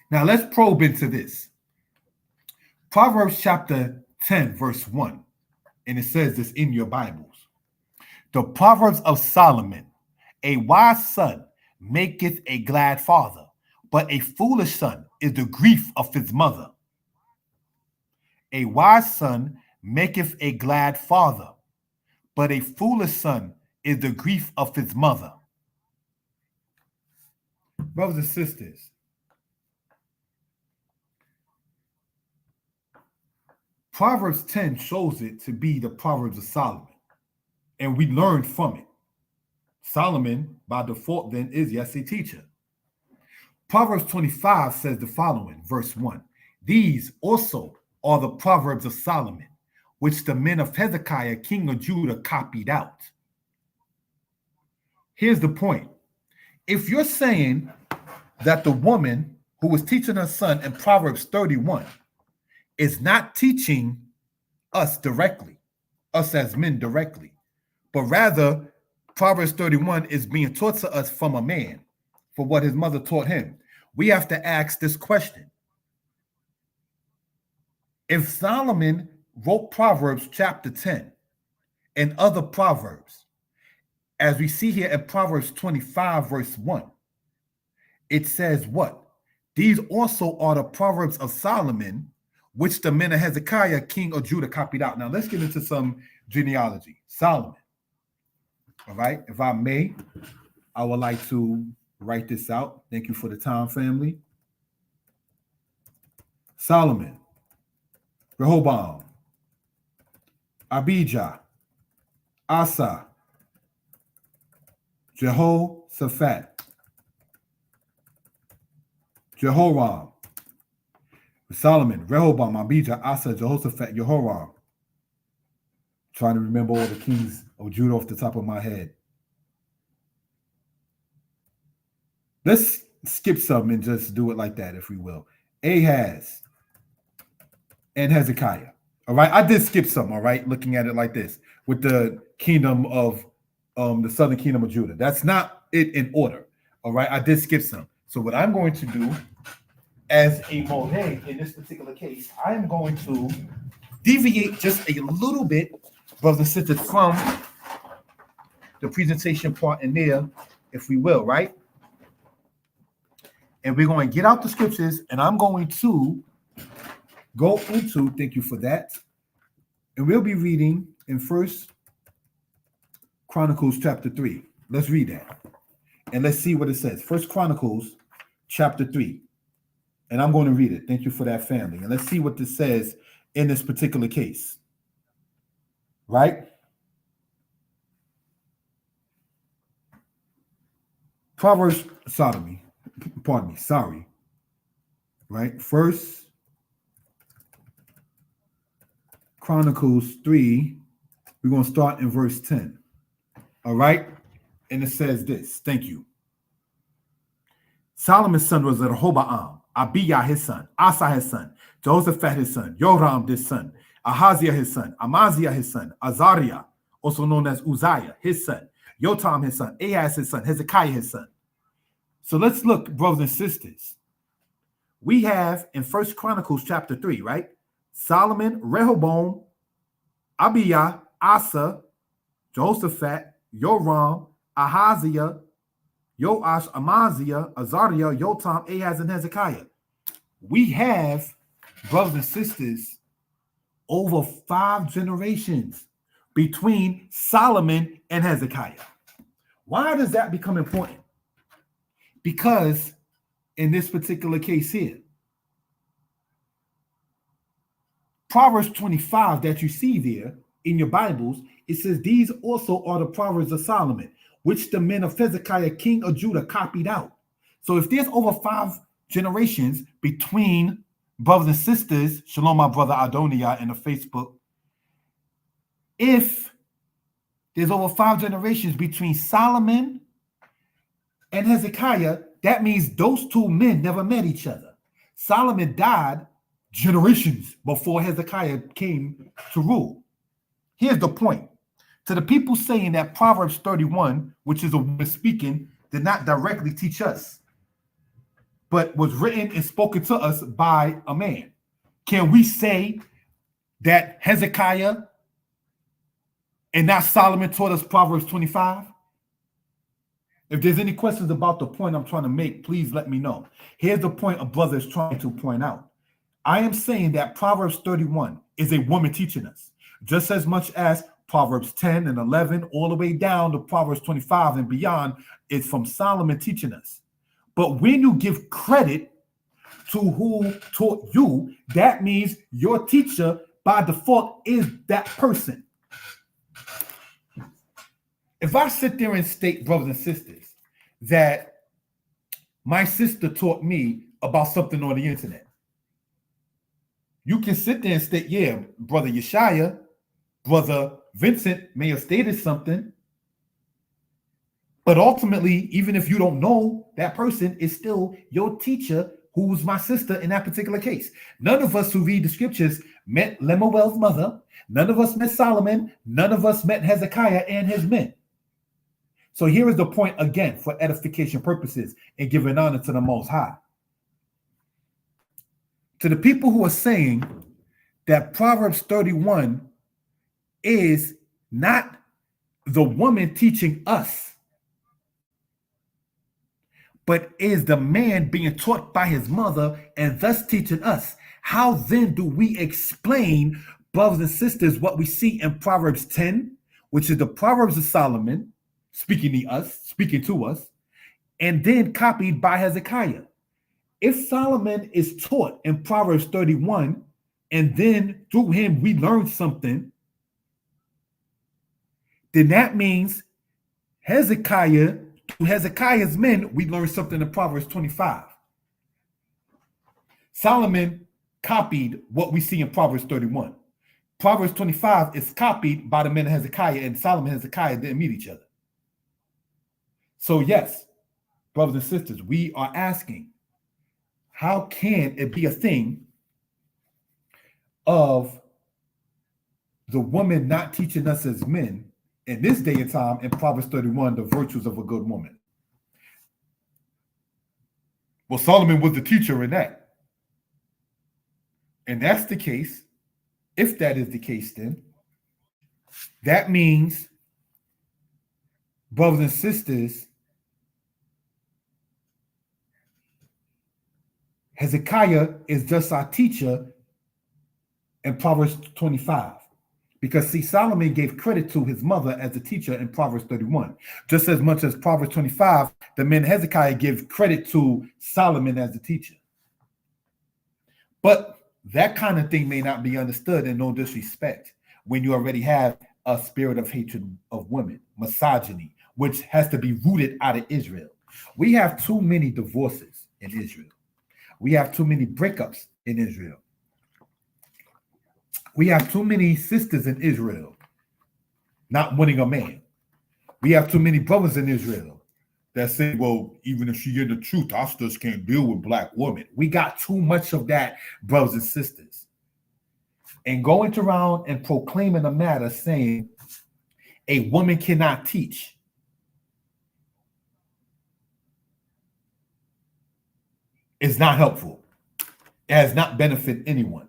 Now let's probe into this. Proverbs chapter 10, verse 1. And it says this in your Bibles. The Proverbs of Solomon, a wise son maketh a glad father, but a foolish son is the grief of his mother. A wise son maketh a glad father, but a foolish son is the grief of his mother. Brothers and sisters, Proverbs 10 shows it to be the Proverbs of Solomon, and we learned from it. Solomon, by default, then, is, yes, a teacher. Proverbs 25 says the following, verse 1. These also are the Proverbs of Solomon, which the men of Hezekiah, king of Judah, copied out. Here's the point. if you're saying that the woman who was teaching her son in Proverbs 31 is not teaching us directly, us as men directly, but rather Proverbs 31 is being taught to us from a man for what his mother taught him, we have to ask this question. If Solomon wrote Proverbs chapter 10 and other Proverbs, as we see here in Proverbs 25 verse 1, it says what? These also are the Proverbs of Solomon, which the men of Hezekiah, king of Judah, copied out. Now let's get into some genealogy. Solomon. All right. If I may, I would like to write this out. Thank you for the time, family. Solomon, Rehoboam, Abijah, Asa, Jehoshaphat, Jehoram, Solomon, Rehoboam, Abijah, Asa, Jehoshaphat, Jehoram. Trying to remember all the kings of Judah off the top of my head. Let's skip some and just do it like that, if we will. Ahaz and Hezekiah. All right, I did skip some. All right, looking at it like this with the kingdom of the southern kingdom of Judah. That's not it in order. All right, I did skip some. So what I'm going to do as a mohed in this particular case, I am going to deviate just a little bit, brothers and sisters, from the presentation part in there, if we will, right? And we're going to get out the scriptures, and I'm going to go into, thank you for that, and we'll be reading in First Chronicles chapter 3. Let's read that, and let's see what it says. First Chronicles chapter 3, and I'm going to read it. Thank you for that, family, and let's see what this says in this particular case, right? Proverbs, right? First Chronicles 3, we're going to start in verse 10. All right? And it says this. Thank you. Solomon's son was Rehoboam, Abijah his son, Asa his son, Jehoshaphat his son, Joram his son, Ahaziah his son, Amaziah his son, Azariah, also known as Uzziah, his son, Jotam his son, Ahaz his son, Hezekiah his son. So let's look, brothers and sisters. We have in First Chronicles chapter 3, right? Solomon, Rehoboam, Abijah, Asa, Jehoshaphat, Joram, Ahaziah, Joash, Amaziah, Azariah, Jotam, Ahaz, and Hezekiah. We have, brothers and sisters, over 5 generations between Solomon and Hezekiah. Why does that become important? Because in this particular case here, Proverbs 25 that you see there in your Bibles, it says these also are the Proverbs of Solomon, which the men of Hezekiah, king of Judah, copied out. So if there's over 5 generations between brothers and sisters, Shalom, my brother Adoniah in the Facebook, if there's over 5 generations between Solomon and Hezekiah, that means those 2 men never met each other. Solomon died generations before Hezekiah came to rule. Here's the point. To the people saying that Proverbs 31, which is a woman speaking, did not directly teach us, but was written and spoken to us by a man. Can we say that Hezekiah and not Solomon taught us Proverbs 25? If there's any questions about the point I'm trying to make, please let me know. Here's the point a brother is trying to point out. I am saying that Proverbs 31 is a woman teaching us, just as much as Proverbs 10 and 11, all the way down to Proverbs 25 and beyond, is from Solomon teaching us. But when you give credit to who taught you, that means your teacher by default is that person. If I sit there and state, brothers and sisters, that my sister taught me about something on the internet, you can sit there and state, yeah, brother Yeshaya, brother Vincent may have stated something, But ultimately, even if you don't know, that person is still your teacher, who's my sister in that particular case. None of us who read the scriptures met Lemuel's mother. None of us met Solomon. None of us met Hezekiah and his men. So here is the point again for edification purposes and giving honor to the Most High. To the people who are saying that Proverbs 31 is not the woman teaching us, but is the man being taught by his mother and thus teaching us. How then do we explain, brothers and sisters, what we see in Proverbs 10, which is the Proverbs of Solomon, speaking to us, and then copied by Hezekiah? If Solomon is taught in Proverbs 31, and then through him we learn something, then that means through Hezekiah's men, we learn something in Proverbs 25. Solomon copied what we see in Proverbs 31. Proverbs 25 is copied by the men of Hezekiah, and Solomon and Hezekiah didn't meet each other. So yes, brothers and sisters, we are asking, how can it be a thing of the woman not teaching us as men in this day and time in Proverbs 31, the virtues of a good woman? Well, Solomon was the teacher in that. And that's the case. If that is the case, then that means, brothers and sisters, Hezekiah is just our teacher in Proverbs 25. Because, see, Solomon gave credit to his mother as a teacher in Proverbs 31. Just as much as Proverbs 25, the men Hezekiah give credit to Solomon as a teacher. But that kind of thing may not be understood, in no disrespect, when you already have a spirit of hatred of women, misogyny, which has to be rooted out of Israel. We have too many divorces in Israel. We have too many breakups in Israel. We have too many sisters in Israel not wanting a man. We have too many brothers in Israel that say, well, even if she get the truth, I still can't deal with black women. We got too much of that, brothers and sisters. And going around and proclaiming a matter saying a woman cannot teach is not helpful. It has not benefited anyone.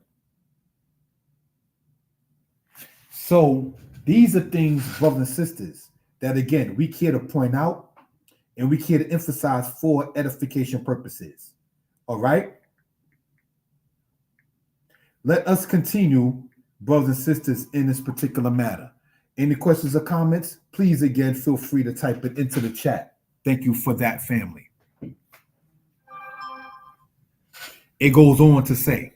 So these are things, brothers and sisters, that again, we care to point out and we care to emphasize for edification purposes. All right? Let us continue, brothers and sisters, in this particular matter. Any questions or comments? Please, again, feel free to type it into the chat. Thank you for that, family. It goes on to say,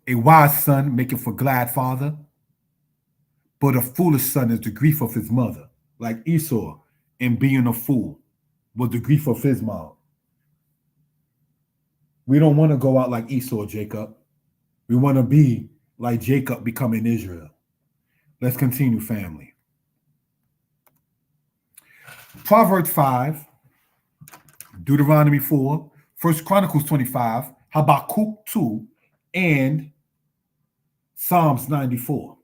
a wise son maketh for glad father, but a foolish son is the grief of his mother. Like Esau, in being a fool, was the grief of his mom. We don't want to go out like Esau, Jacob. We want to be like Jacob becoming Israel. Let's continue, family. Proverbs 5, Deuteronomy 4, 1 Chronicles 25, Habakkuk 2, and Psalms 94.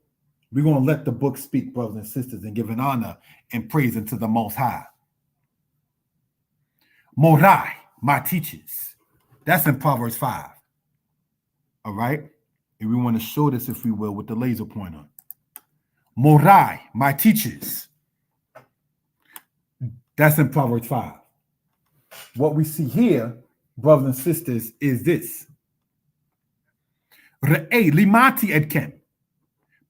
We're going to let the book speak, brothers and sisters, and give an honor and praise unto the Most High. Morai, my teachers. That's in Proverbs 5. All right? And we want to show this, if we will, with the laser pointer. Morai, my teachers. That's in Proverbs 5. What we see here, brothers and sisters, is this. Re'eh limati edkem.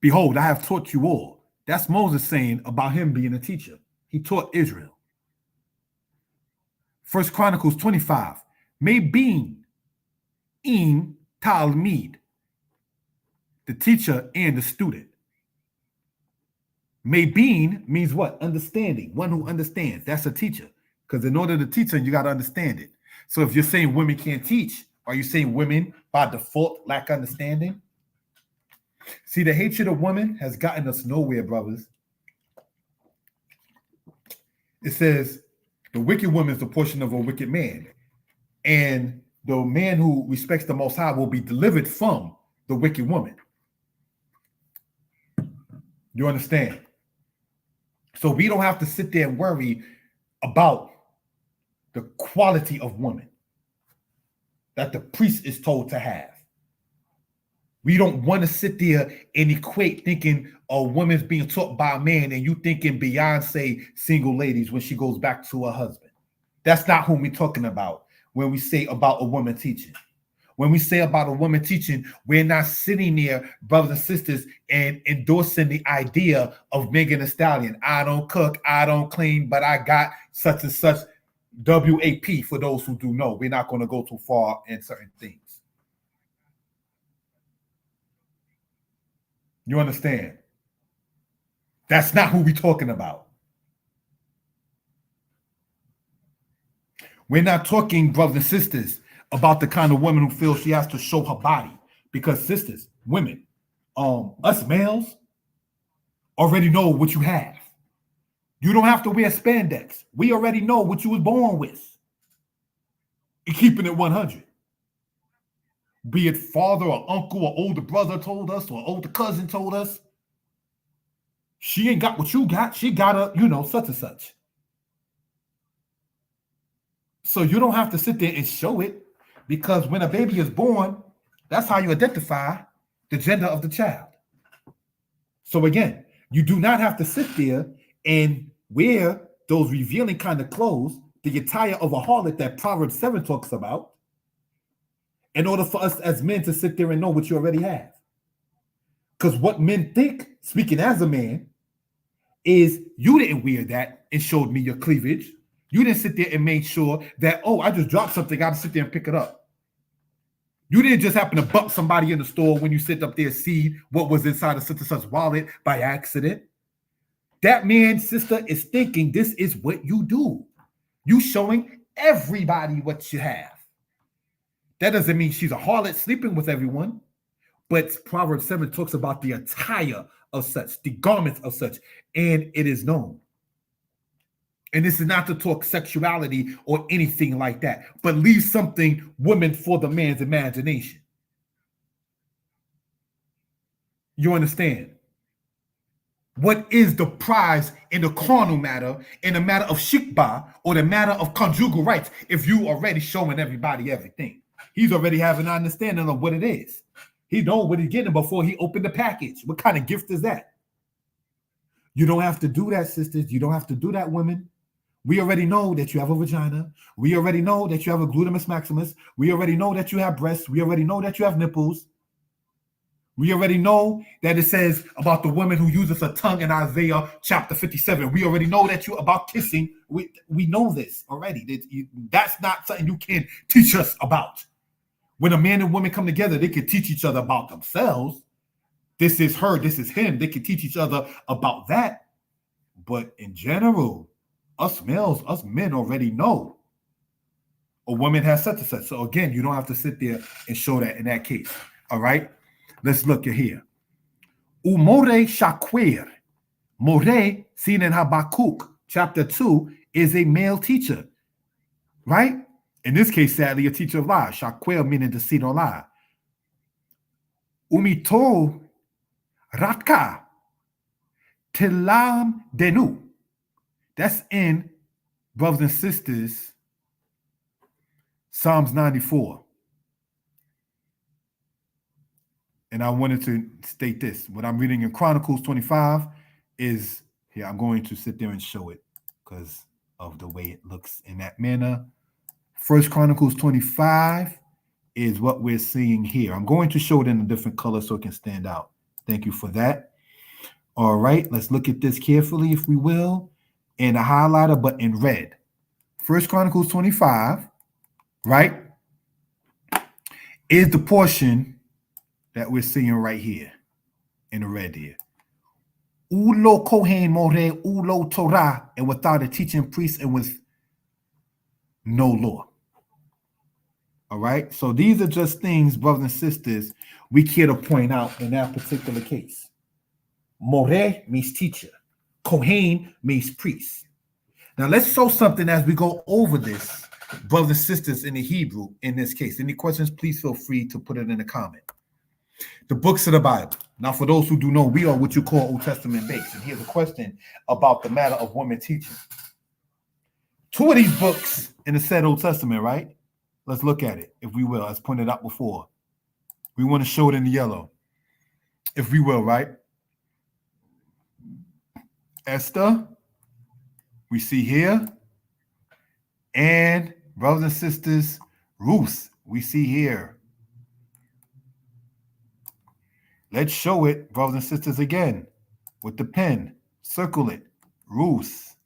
Behold, I have taught you all. That's Moses saying about him being a teacher. He taught Israel. 1 Chronicles 25. Mebin in Talmid. The teacher and the student. Mebin means what? Understanding. One who understands. That's a teacher. Because in order to teach them, you got to understand it. So if you're saying women can't teach, are you saying women by default lack understanding? See, the hatred of women has gotten us nowhere, brothers. It says the wicked woman is the portion of a wicked man, and the man who respects the Most High will be delivered from the wicked woman. You understand? So we don't have to sit there and worry about the quality of woman that the priest is told to have. We don't want to sit there and equate thinking a woman's being taught by a man and you thinking Beyonce single ladies when she goes back to her husband. That's not who we're talking about when we say about a woman teaching. When we say about a woman teaching, we're not sitting there, brothers and sisters, and endorsing the idea of Megan Thee Stallion. I don't cook, I don't clean, but I got such and such WAP for those who do know. We're not going to go too far in certain things. You understand? That's not who we're talking about. We're not talking, brothers and sisters, about the kind of woman who feels she has to show her body. Because sisters, women, us males already know what you have. You don't have to wear spandex. We already know what you was born with. And keeping it 100. Be it father or uncle or older brother told us or older cousin told us. She ain't got what you got. She got a, such and such. So you don't have to sit there and show it, because when a baby is born, that's how you identify the gender of the child. So again, you do not have to sit there and wear those revealing kind of clothes, the attire of a harlot that Proverbs 7 talks about, in order for us as men to sit there and know what you already have. Because what men think, speaking as a man, is you didn't wear that and showed me your cleavage. You didn't sit there and make sure that, I just dropped something, I got to sit there and pick it up. You didn't just happen to bump somebody in the store when you sit up there, see what was inside of such and such wallet by accident. That man, sister, is thinking this is what you do. You showing everybody what you have. That doesn't mean she's a harlot sleeping with everyone, but Proverbs 7 talks about the attire of such, the garments of such, and it is known. And this is not to talk sexuality or anything like that, but leave something woman for the man's imagination. You understand? What is the prize in the carnal matter, in the matter of shikbah, or the matter of conjugal rights, if you already showing everybody everything? He's already having an understanding of what it is. He knows what he's getting before he opened the package. What kind of gift is that? You don't have to do that, sisters. You don't have to do that, women. We already know that you have a vagina. We already know that you have a glutamus maximus. We already know that you have breasts. We already know that you have nipples. We already know that it says about the woman who uses her tongue in Isaiah chapter 57. We already know that you about kissing. We know this already. That's not something you can teach us about. When a man and woman come together, they can teach each other about themselves. This is her, this is him. They can teach each other about that. But in general, us males, us men already know a woman has such and such. So again, you don't have to sit there and show that in that case. All right? Let's look at here. Umore Shakwer. More, seen in Habakkuk, chapter 2, is a male teacher. Right? In this case, sadly, a teacher of lies. Shakwer meaning deceit or lie. Umito Raka Telam Denu. That's in, brothers and sisters, Psalms 94. And I wanted to state this. What I'm reading in Chronicles 25 is, here, I'm going to sit there and show it because of the way it looks in that manner. First Chronicles 25 is what we're seeing here. I'm going to show it in a different color so it can stand out. Thank you for that. All right, let's look at this carefully, if we will, in a highlighter, but in red. First Chronicles 25, right, is the portion that we're seeing right here in the red here. Ulo Kohen More, Ulo Torah, and without a teaching priest and with no law. All right. So these are just things, brothers and sisters, we care to point out in that particular case. Moreh means teacher. Kohen means priest. Now let's show something as we go over this, brothers and sisters, in the Hebrew in this case. Any questions, please feel free to put it in the comment. The books of the Bible. Now, for those who do know, we are what you call Old Testament based. And here's a question about the matter of women teaching. Two of these books in the said Old Testament, right? Let's look at it, if we will, as pointed out before. We want to show it in the yellow, if we will, right? Esther, we see here. And brothers and sisters, Ruth, we see here. Let's show it, brothers and sisters, again with the pen. Circle it. Ruth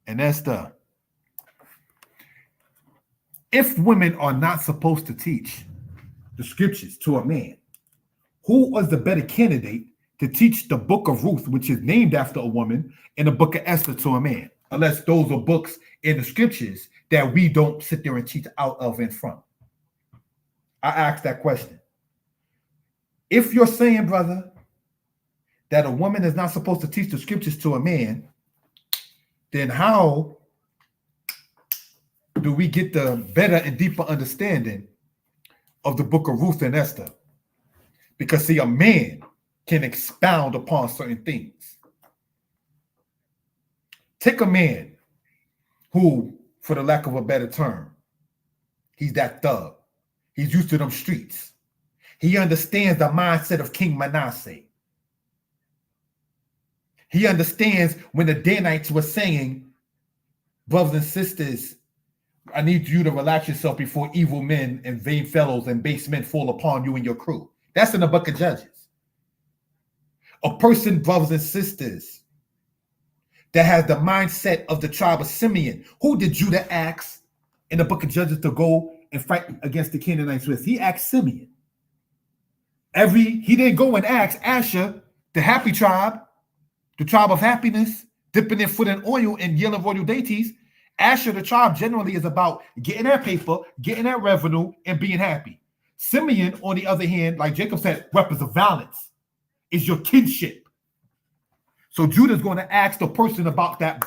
and Esther. If women are not supposed to teach the scriptures to a man, who was the better candidate to teach the book of Ruth, which is named after a woman, and the book of Esther to a man? Unless those are books in the scriptures that we don't sit there and teach out of and from. I asked that question. If you're saying, brother, that a woman is not supposed to teach the scriptures to a man, then how do we get the better and deeper understanding of the book of Ruth and Esther? Because, see, a man can expound upon certain things. Take a man who, for the lack of a better term, he's that thug. He's used to them streets. He understands the mindset of King Manasseh. He understands when the Danites were saying, brothers and sisters, I need you to relax yourself before evil men and vain fellows and base men fall upon you and your crew. That's in the book of Judges. A person, brothers and sisters, that has the mindset of the tribe of Simeon. Who did Judah ask in the book of Judges to go and fight against the Canaanites with? He asked Simeon. He didn't go and ask Asher, the happy tribe, the tribe of happiness, dipping their foot in oil and yelling royal deities. Asher, the tribe, generally is about getting that paper, getting that revenue, and being happy. Simeon, on the other hand, like Jacob said, weapons of violence is your kinship. So Judah's going to ask the person about that,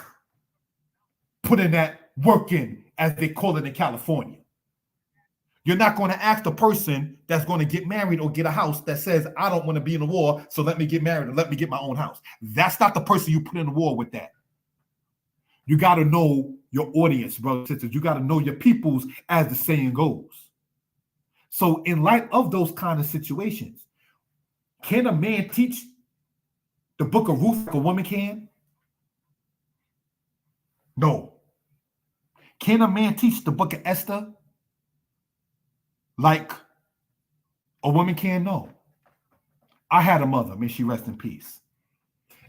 putting that work in, as they call it in California. You're not going to ask the person that's going to get married or get a house that says, I don't want to be in a war, so let me get married or let me get my own house. That's not the person you put in a war with that. You got to know your audience, brothers and sisters. You got to know your peoples, as the saying goes. So in light of those kind of situations, can a man teach the book of Ruth like a woman can? No. Can a man teach the book of Esther like a woman can? No. I had a mother, may she rest in peace.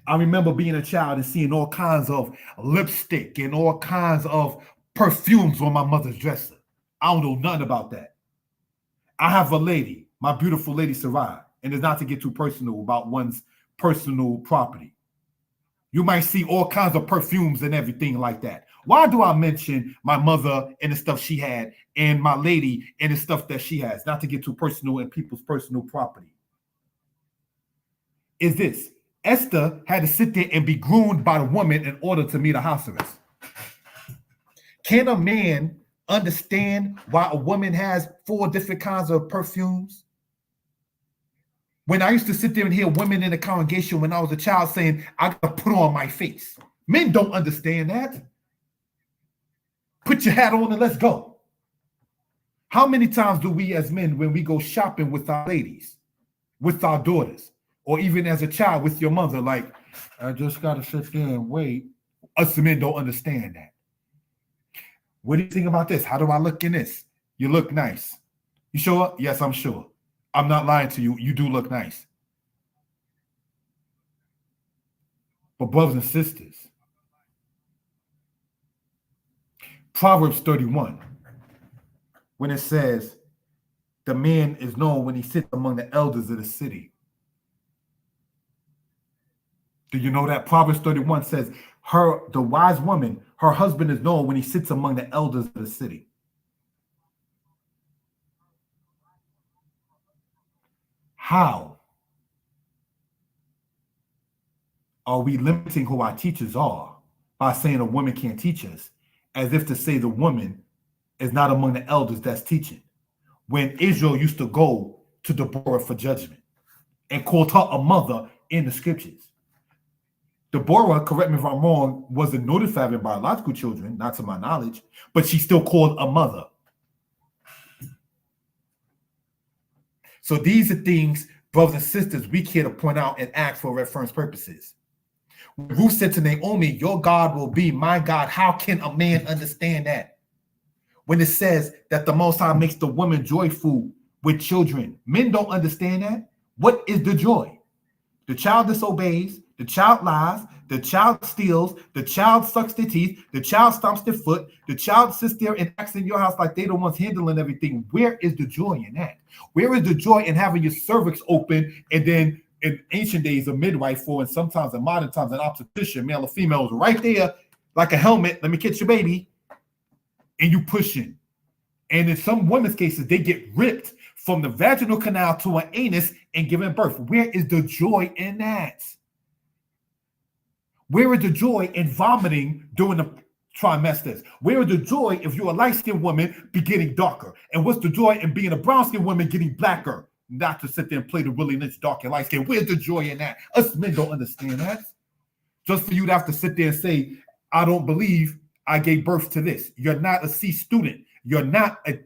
I remember being a child and seeing all kinds of lipstick and all kinds of perfumes on my mother's dresser. I don't know nothing about that. I have a lady, my beautiful lady Sarai, and it's not to get too personal about one's personal property. You might see all kinds of perfumes and everything like that. Why do I mention my mother and the stuff she had and my lady and the stuff that she has? Not to get too personal in people's personal property. Is this: Esther had to sit there and be groomed by the woman in order to meet a house arrest. Can a man understand why a woman has 4 different kinds of perfumes? When I used to sit there and hear women in the congregation when I was a child saying, I got to put on my face. Men don't understand that. Put your hat on and let's go. How many times do we as men, when we go shopping with our ladies, with our daughters, or even as a child with your mother, like, I just got to sit there and wait. Us men don't understand that. What do you think about this? How do I look in this? You look nice. You sure? Yes, I'm sure. I'm not lying to you. You do look nice. But brothers and sisters, Proverbs 31, when it says, the man is known when he sits among the elders of the city. Do you know that? Proverbs 31 says, The wise woman, her husband is known when he sits among the elders of the city. How are we limiting who our teachers are by saying a woman can't teach us, as if to say the woman is not among the elders that's teaching, when Israel used to go to Deborah for judgment and called her a mother in the scriptures? Deborah, correct me if I'm wrong, wasn't notified of biological children, not to my knowledge, but she's still called a mother. So these are things, brothers and sisters, we care to point out and ask for reference purposes. Ruth said to Naomi, your God will be my God. How can a man understand that? When it says that the Most High makes the woman joyful with children, men don't understand that. What is the joy? The child disobeys, the child lies, the child steals, the child sucks their teeth, the child stomps their foot, the child sits there and acts in your house like they the ones handling everything. Where is the joy in that? Where is the joy in having your cervix open, and then in ancient days a midwife for, and sometimes in modern times an obstetrician, male or female, is right there like a helmet, let me catch your baby, and you pushing. And in some women's cases, they get ripped from the vaginal canal to an anus and giving birth. Where is the joy in that? Where is the joy in vomiting during the trimesters? Where is the joy if you're a light-skinned woman be getting darker? And what's the joy in being a brown-skinned woman getting blacker? Not to sit there and play the Willie Lynch dark and light skin. Where's the joy in that? Us men don't understand that. Just for you to have to sit there and say, I don't believe I gave birth to this. You're not a C student. You're not I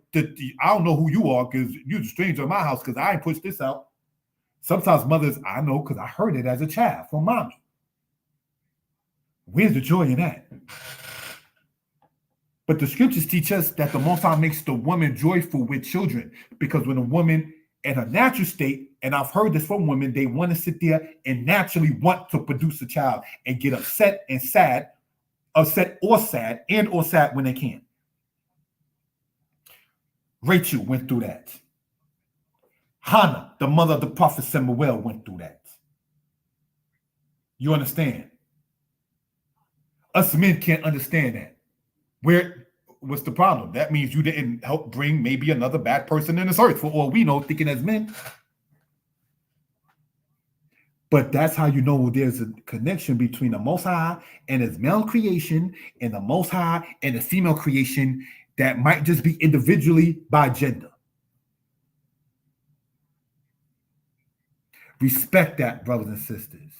don't know who you are because you're a stranger in my house because I ain't pushed this out. Sometimes mothers, I know because I heard it as a child from mommy. Where's the joy in that? But the scriptures teach us that the Most High makes the woman joyful with children, because when a woman in her natural state, and I've heard this from women, they want to sit there and naturally want to produce a child and get upset and sad, upset or sad when they can. Rachel went through that. Hannah, the mother of the prophet Samuel, went through that. You understand? Us men can't understand that. What's the problem? That means you didn't help bring maybe another bad person in this earth, for all we know, thinking as men. But that's how you know there's a connection between the Most High and his male creation and the Most High and the female creation that might just be individually by gender. Respect that, brothers and sisters.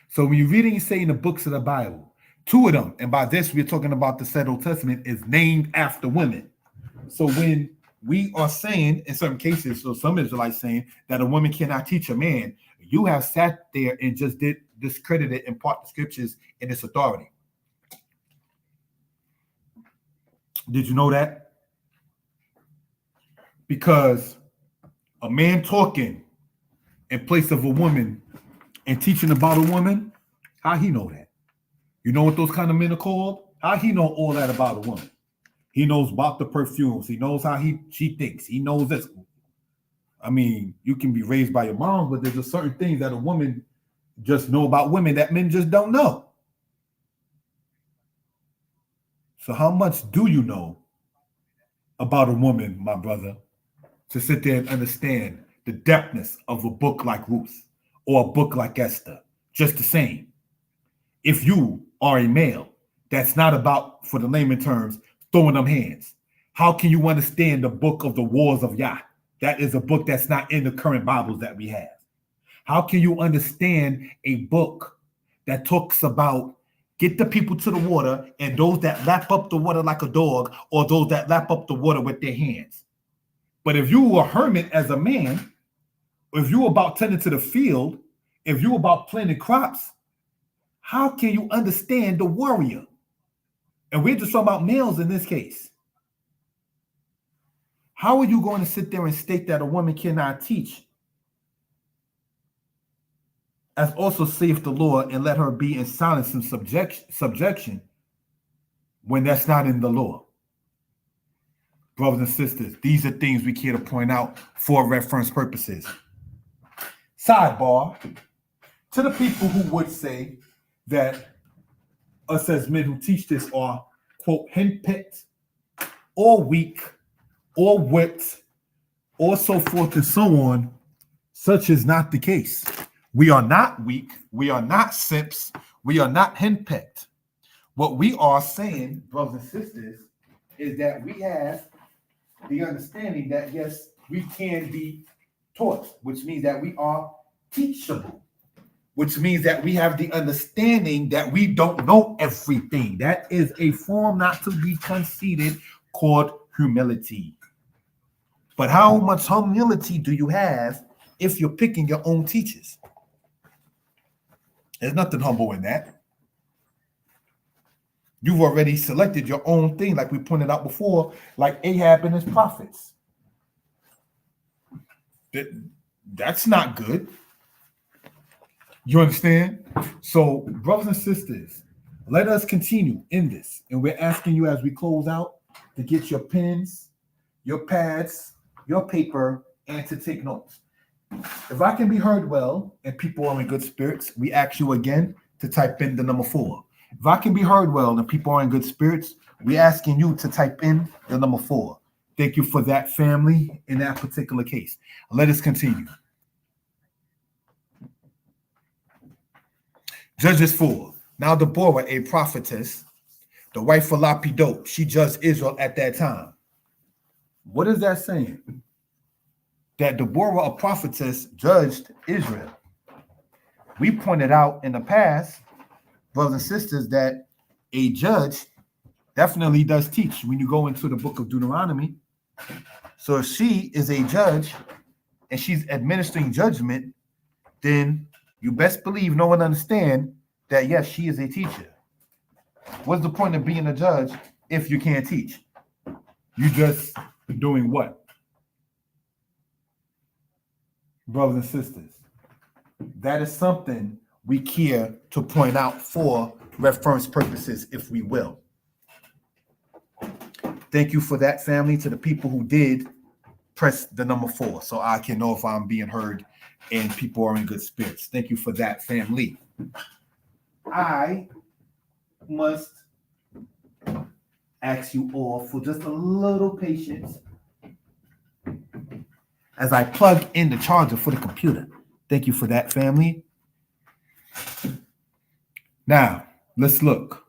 So when you're reading and saying the books of the Bible, two of them, and by this we're talking about the said Old Testament, is named after women. So when we are saying, in certain cases, so some Israelites saying that a woman cannot teach a man, you have sat there and just discredited in part the scriptures in its authority. Did you know that? Because a man talking in place of a woman and teaching about a woman, how he know that? You know what those kind of men are called? How he know all that about a woman? He knows about the perfumes. He knows how she thinks. He knows this. I mean, you can be raised by your mom, but there's a certain things that a woman just know about women that men just don't know. So how much do you know about a woman, my brother, to sit there and understand the depthness of a book like Ruth or a book like Esther? Just the same. If you are a male, that's not about, for the layman terms, throwing them hands. How can you understand the book of the Wars of Yah? That is a book that's not in the current Bibles that we have. How can you understand a book that talks about get the people to the water and those that lap up the water like a dog, or those that lap up the water with their hands? But if you were a hermit as a man, if you were about tending to the field, if you were about planting crops, how can you understand the warrior? And we're just talking about males in this case. How are you going to sit there and state that a woman cannot teach, as also saith the Lord, and let her be in silence and subjection, when that's not in the law? Brothers and sisters, these are things we care to point out for reference purposes. Sidebar, to the people who would say that us as men who teach this are, quote, henpecked or weak or whipped or so forth and so on. Such is not the case. We are not weak. We are not simps. We are not henpecked. What we are saying, brothers and sisters, is that we have the understanding that, yes, we can be taught, which means that we are teachable, which means that we have the understanding that we don't know everything. That is a form not to be conceited called humility. But how much humility do you have if you're picking your own teachers? There's nothing humble in that. You've already selected your own thing, like we pointed out before, like Ahab and his prophets. That's not good. You understand? So, brothers and sisters, let us continue in this. And we're asking you as we close out to get your pens, your pads, your paper, and to take notes. If I can be heard well and people are in good spirits, we ask you again to type in the number 4. If I can be heard well and people are in good spirits, we're asking you to type in the number 4. Thank you for that, family, in that particular case. Let us continue. Judges 4. Now Deborah, a prophetess, the wife of Lapidot, she judged Israel at that time. What is that saying? That Deborah, a prophetess, judged Israel. We pointed out in the past, brothers and sisters, that a judge definitely does teach when you go into the book of Deuteronomy. So if she is a judge and she's administering judgment, then you best believe, know, and understand that, yes, she is a teacher. What's the point of being a judge if you can't teach? You just doing what? Brothers and sisters, that is something we care to point out for reference purposes, if we will. Thank you for that, family, to the people who did press the number 4 so I can know if I'm being heard and people are in good spirits. Thank you for that, family. I must ask you all for just a little patience as I plug in the charger for the computer. Thank you for that, family. Now, let's look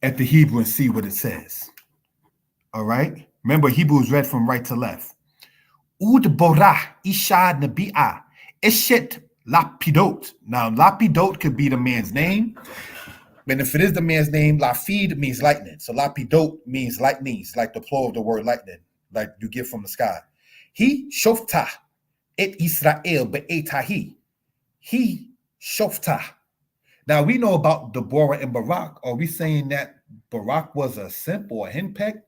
at the Hebrew and see what it says. All right? Remember, Hebrew is read from right to left. Ud borah ishad nabi'ah eshet lapidot. Now, lapidot could be the man's name. And if it is the man's name, lapid means lightning. So lapidot means lightnings, like the plural of the word lightning, like you get from the sky. He shofta et Israel be'etahi. He shofta. Now we know about Deborah and Barak. Are we saying that Barak was a simp or a henpeck?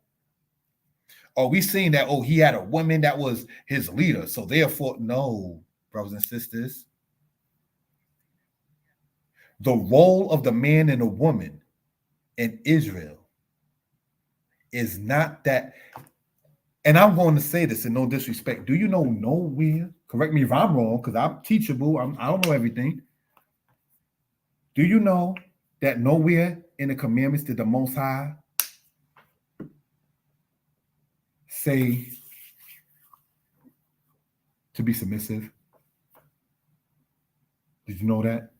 Are we saying that, oh, he had a woman that was his leader, so therefore, no, brothers and sisters. The role of the man and the woman in Israel is not that. And I'm going to say this in no disrespect. Do you know nowhere? Correct me if I'm wrong, because I'm teachable. I don't know everything. Do you know that nowhere in the commandments did the Most High say to be submissive? Did you know that?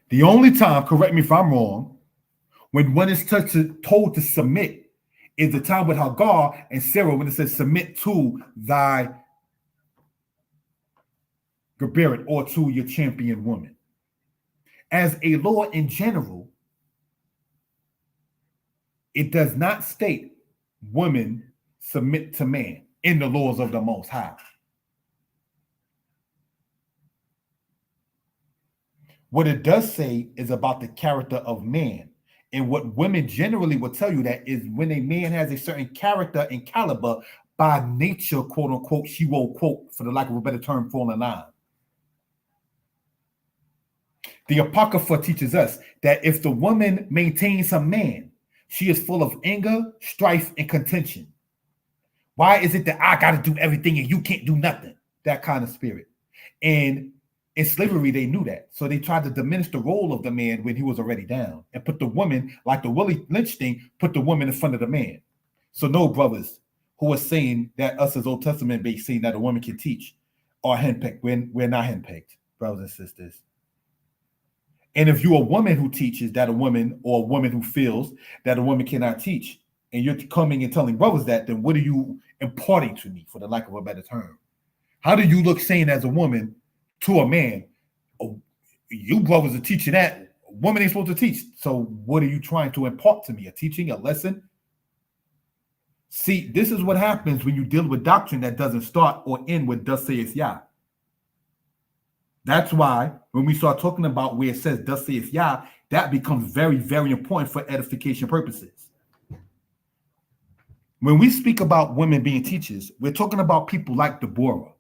The only time, correct me if I'm wrong, when one is told to submit is the time with Hagar and Sarah when it says submit to thy Geberit or to your champion woman. As a law in general, it does not state women submit to man in the laws of the Most High. What it does say is about the character of man. And what women generally will tell you that is when a man has a certain character and caliber, by nature, quote unquote, she will, quote, for the lack of a better term, fall in line. The Apocrypha teaches us that if the woman maintains her man, she is full of anger, strife, and contention. Why is it that I got to do everything and you can't do nothing? That kind of spirit. And in slavery, they knew that. So they tried to diminish the role of the man when he was already down and put the woman, like the Willie Lynch thing, put the woman in front of the man. So no, brothers who are saying that us as Old Testament based saying that a woman can teach are henpecked. We're not henpecked, brothers and sisters. And if you're a woman who teaches that a woman, or a woman who feels that a woman cannot teach, and you're coming and telling brothers that, then what are you imparting to me, for the lack of a better term? How do you look saying as a woman to a man, oh, you brothers are teaching that a woman ain't supposed to teach? So what are you trying to impart to me? A teaching, a lesson? See, this is what happens when you deal with doctrine that doesn't start or end with thus saith Yah. That's why when we start talking about where it says thus saith Yah, that becomes very, very important for edification purposes. When we speak about women being teachers, we're talking about people like Deborah.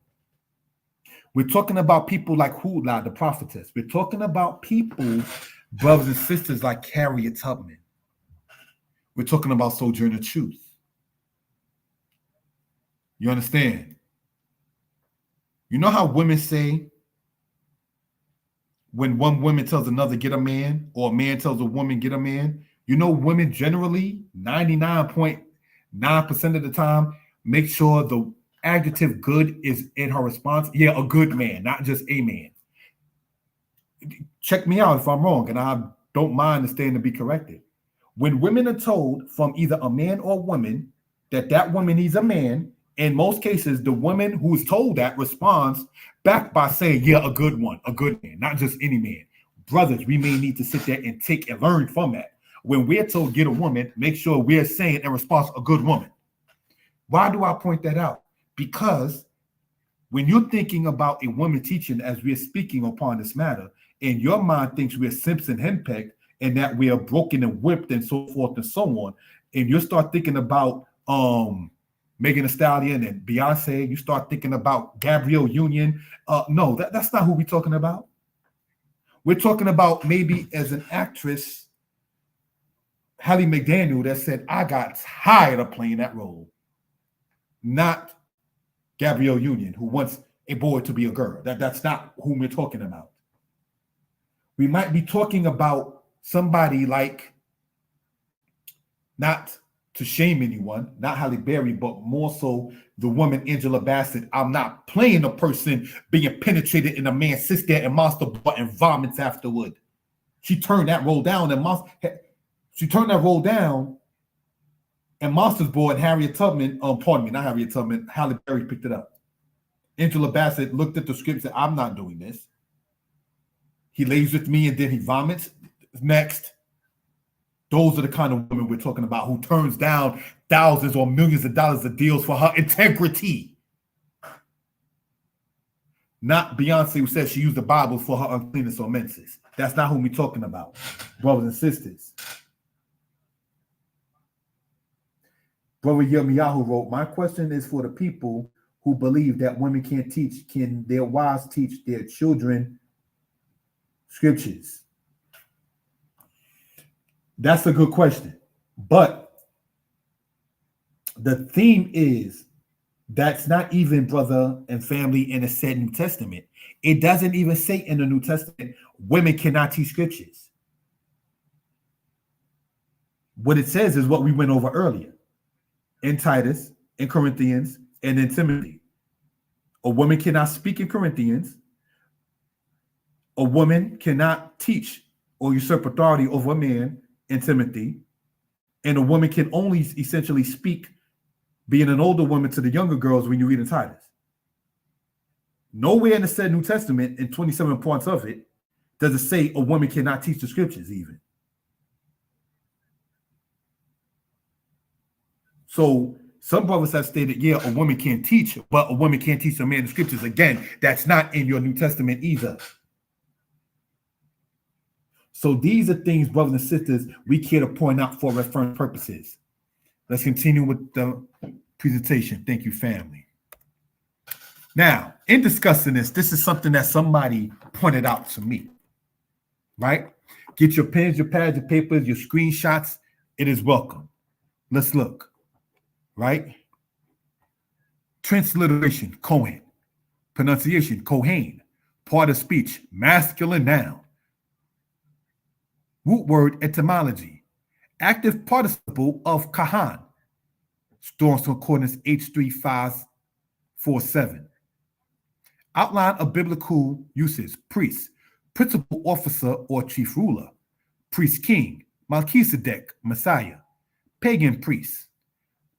We're talking about people like Hula, the prophetess. We're talking about people, brothers and sisters, like Harriet Tubman. We're talking about Sojourner Truth. You understand? You know how women say, when one woman tells another, get a man, or a man tells a woman, get a man, you know, women generally, 99.9% of the time, make sure the adjective good is in her response. Yeah, a good man, not just a man. Check me out if I'm wrong, and I don't mind staying to be corrected. When women are told from either a man or a woman that that woman needs a man, in most cases, the woman who is told that responds back by saying, yeah, a good one, a good man, not just any man. Brothers, we may need to sit there and take and learn from that. When we're told get a woman, make sure we're saying in response, a good woman. Why do I point that out? Because when you're thinking about a woman teaching as we're speaking upon this matter, and your mind thinks we're simps and henpecked and that we are broken and whipped and so forth and so on, and you start thinking about Megan Thee Stallion and Beyonce, you start thinking about Gabrielle Union. No, that's not who we're talking about. We're talking about maybe as an actress, Hallie McDaniel, that said, I got tired of playing that role. Not Gabrielle Union, who wants a boy to be a girl. That's not who we're talking about. We might be talking about somebody like, not to shame anyone, not Halle Berry, but more so the woman Angela Bassett. I'm not playing a person being penetrated and a man sits there and monster butt and vomits afterward. She turned that role down, and Monsters Boy and Harriet Tubman, pardon me, not Harriet Tubman, Halle Berry picked it up. Angela Bassett looked at the script and said, I'm not doing this. He lays with me and then he vomits. Next. Those are the kind of women we're talking about, who turns down thousands or millions of dollars of deals for her integrity. Not Beyonce, who says she used the Bible for her uncleanness or menses. That's not who we're talking about, brothers and sisters. Brother Yirmiyahu wrote, my question is for the people who believe that women can't teach. Can their wives teach their children scriptures? That's a good question. But the theme is that's not even, brother and family, in a said New Testament. It doesn't even say in the New Testament women cannot teach scriptures. What it says is what we went over earlier in Titus, in Corinthians, and in Timothy. A woman cannot speak in Corinthians. A woman cannot teach or usurp authority over a man in Timothy. And a woman can only essentially speak, being an older woman, to the younger girls when you read in Titus. Nowhere in the said New Testament, in 27 points of it, does it say a woman cannot teach the scriptures even. So some brothers have stated, yeah, a woman can't teach, but a woman can't teach a man the scriptures. Again, that's not in your New Testament either. So these are things, brothers and sisters, we care to point out for reference purposes. Let's continue with the presentation. Thank you, family. Now, in discussing this is something that somebody pointed out to me, right? Get your pens, your pads, your papers, your screenshots. It is welcome. Let's look, right? Transliteration, Cohen. Pronunciation, Cohen. Part of speech, masculine noun. Root word etymology. Active participle of kahan. Strong's Concordance H3547. Outline of biblical uses. Priest, principal officer or chief ruler. Priest king, Melchizedek, Messiah. Pagan priest,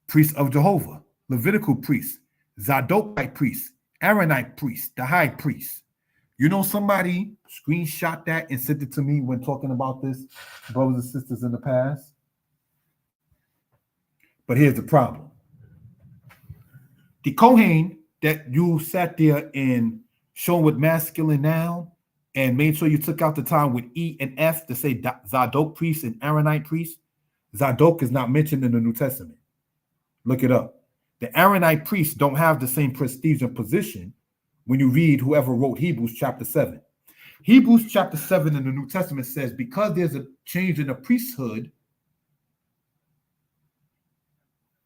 priest of Jehovah. Levitical priest, Zadokite priest, Aaronite priest, the high priest. You know, somebody screenshot that and sent it to me when talking about this, brothers and sisters in the past. But here's the problem. The Kohen that you sat there and shown with masculine noun and made sure you took out the time with E and F to say Zadok priest and Aaronite priest, Zadok is not mentioned in the New Testament. Look it up. The Aaronite priests don't have the same prestige and position when you read whoever wrote Hebrews chapter 7. Hebrews chapter 7 in the New Testament says because there's a change in the priesthood,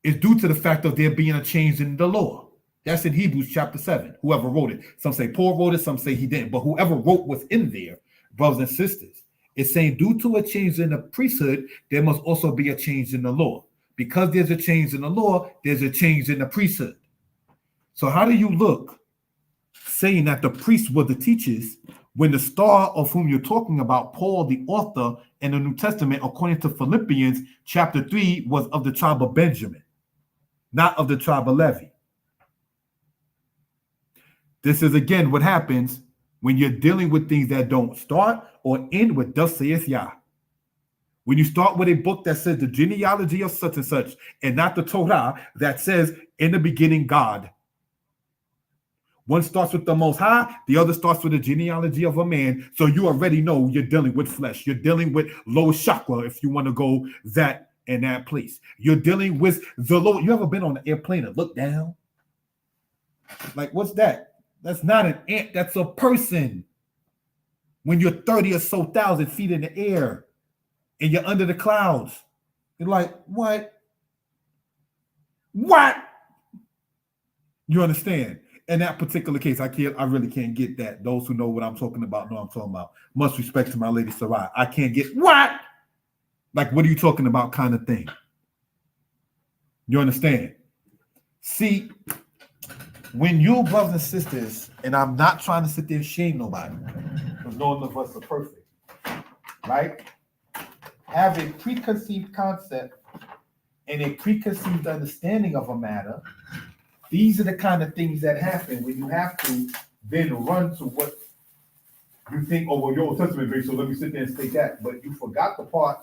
it's due to the fact of there being a change in the law. That's in Hebrews chapter 7, whoever wrote it. Some say Paul wrote it, some say he didn't. But whoever wrote what's in there, brothers and sisters, it's saying due to a change in the priesthood, there must also be a change in the law. Because there's a change in the law, there's a change in the priesthood. So how do you look saying that the priests were the teachers when the star of whom you're talking about, Paul, the author in the New Testament, according to Philippians chapter 3, was of the tribe of Benjamin, not of the tribe of Levi? This is again what happens when you're dealing with things that don't start or end with thus saith Yah. When you start with a book that says the genealogy of such and such, and not the Torah that says in the beginning God. One starts with the Most High, the other starts with the genealogy of a man. So you already know you're dealing with flesh. You're dealing with low chakra, if you want to go that in that place. You're dealing with the low. You ever been on an airplane and look down? Like, what's that? That's not an ant. That's a person. When you're 30 or so thousand feet in the air and you're under the clouds, you're like, what? What? You understand? In that particular case, I really can't get that. Those who know what I'm talking about know what I'm talking about. Much respect to my lady Sarai. I can't get what? Like, what are you talking about kind of thing? You understand? See, when you brothers and sisters, and I'm not trying to sit there and shame nobody, because none of us are perfect, right? Have a preconceived concept and a preconceived understanding of a matter. These are the kind of things that happen when you have to then run to what you think, oh, well, your Old Testament base, so let me sit there and state that. But you forgot the part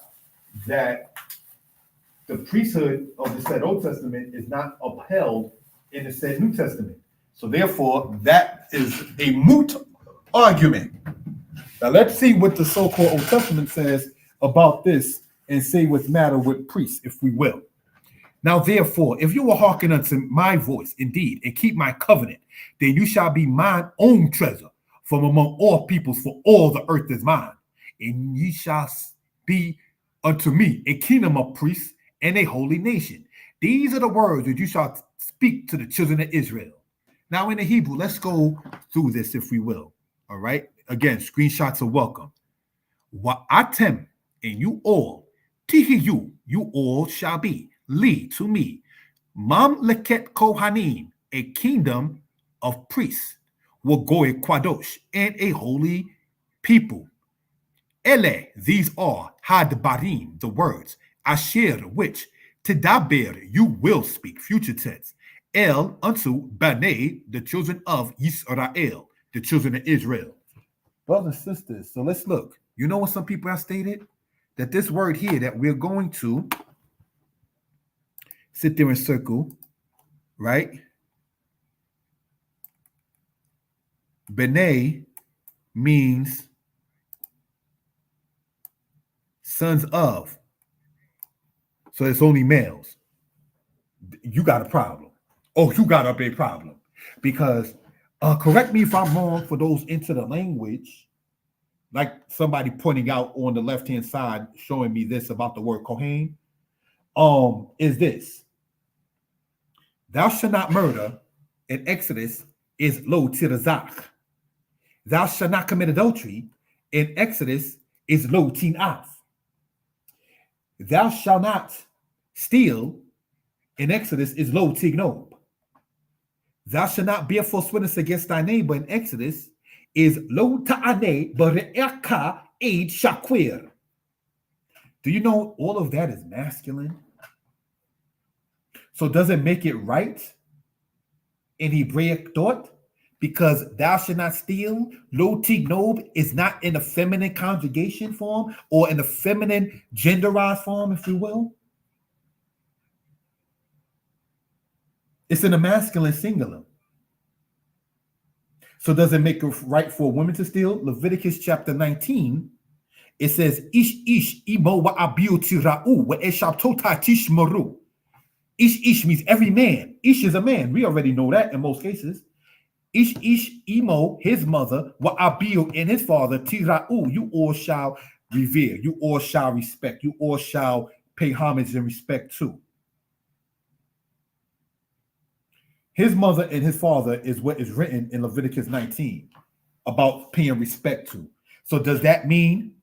that the priesthood of the said Old Testament is not upheld in the said New Testament. So therefore, that is a moot argument. Now let's see what the so-called Old Testament says about this and say what's matter with priests, if we will. Now, therefore, if you will hearken unto my voice, indeed, and keep my covenant, then you shall be mine own treasure from among all peoples, for all the earth is mine. And ye shall be unto me a kingdom of priests and a holy nation. These are the words that you shall speak to the children of Israel. Now, in the Hebrew, let's go through this, if we will. All right. Again, screenshots are welcome. Wa'atem, and you all, tihiyu, you all shall be. Li to me, Mamleket Kohanim, a kingdom of priests, Wagoy Kwadosh, and a holy people. Ele, these are Hadbarim, the words, Asher, which, Tedaber, you will speak, future tense, El, unto Banei, the children of Israel, the children of Israel. Brothers and sisters, so let's look. You know what some people have stated? That this word here that we're going to sit there and circle, right? B'nai means sons of. So it's only males. You got a problem. Oh, you got a big problem. Because, correct me if I'm wrong for those into the language, like somebody pointing out on the left-hand side, showing me this about the word Kohen, is this. Thou shalt not murder in Exodus is lo tirazach. thou shalt not commit adultery in Exodus is lo tin af. Thou shalt not steal in Exodus is lo tignob. Thou shalt not bear false witness against thy neighbor in Exodus is lo ta'ane bare'eka aid shaquir. Do you know all of that is masculine? So does it make it right in Hebraic thought? Because thou shalt not steal, lo tignob is not in a feminine conjugation form or in a feminine genderized form, if you will. It's in a masculine singular. So does it make it right for women to steal? Leviticus chapter 19, it says, Ish imo wa abiu tira'u wa eshab tota tishmaru. Ish means every man. Ish is a man. We already know that in most cases. Ish imo, his mother, wa abiu, and his father, tira'u, you all shall revere. You all shall respect. You all shall pay homage and respect to. His mother and his father is what is written in Leviticus 19 about paying respect to. So does that mean,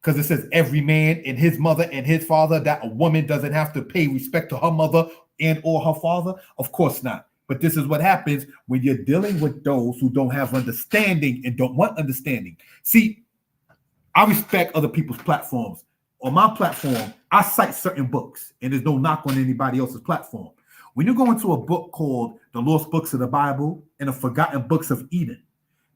because it says every man and his mother and his father, that a woman doesn't have to pay respect to her mother and or her father? Of course not. But this is what happens when you're dealing with those who don't have understanding and don't want understanding. See, I respect other people's platforms. On my platform, I cite certain books, and there's no knock on anybody else's platform. When you go into a book called The Lost Books of the Bible and the Forgotten Books of Eden,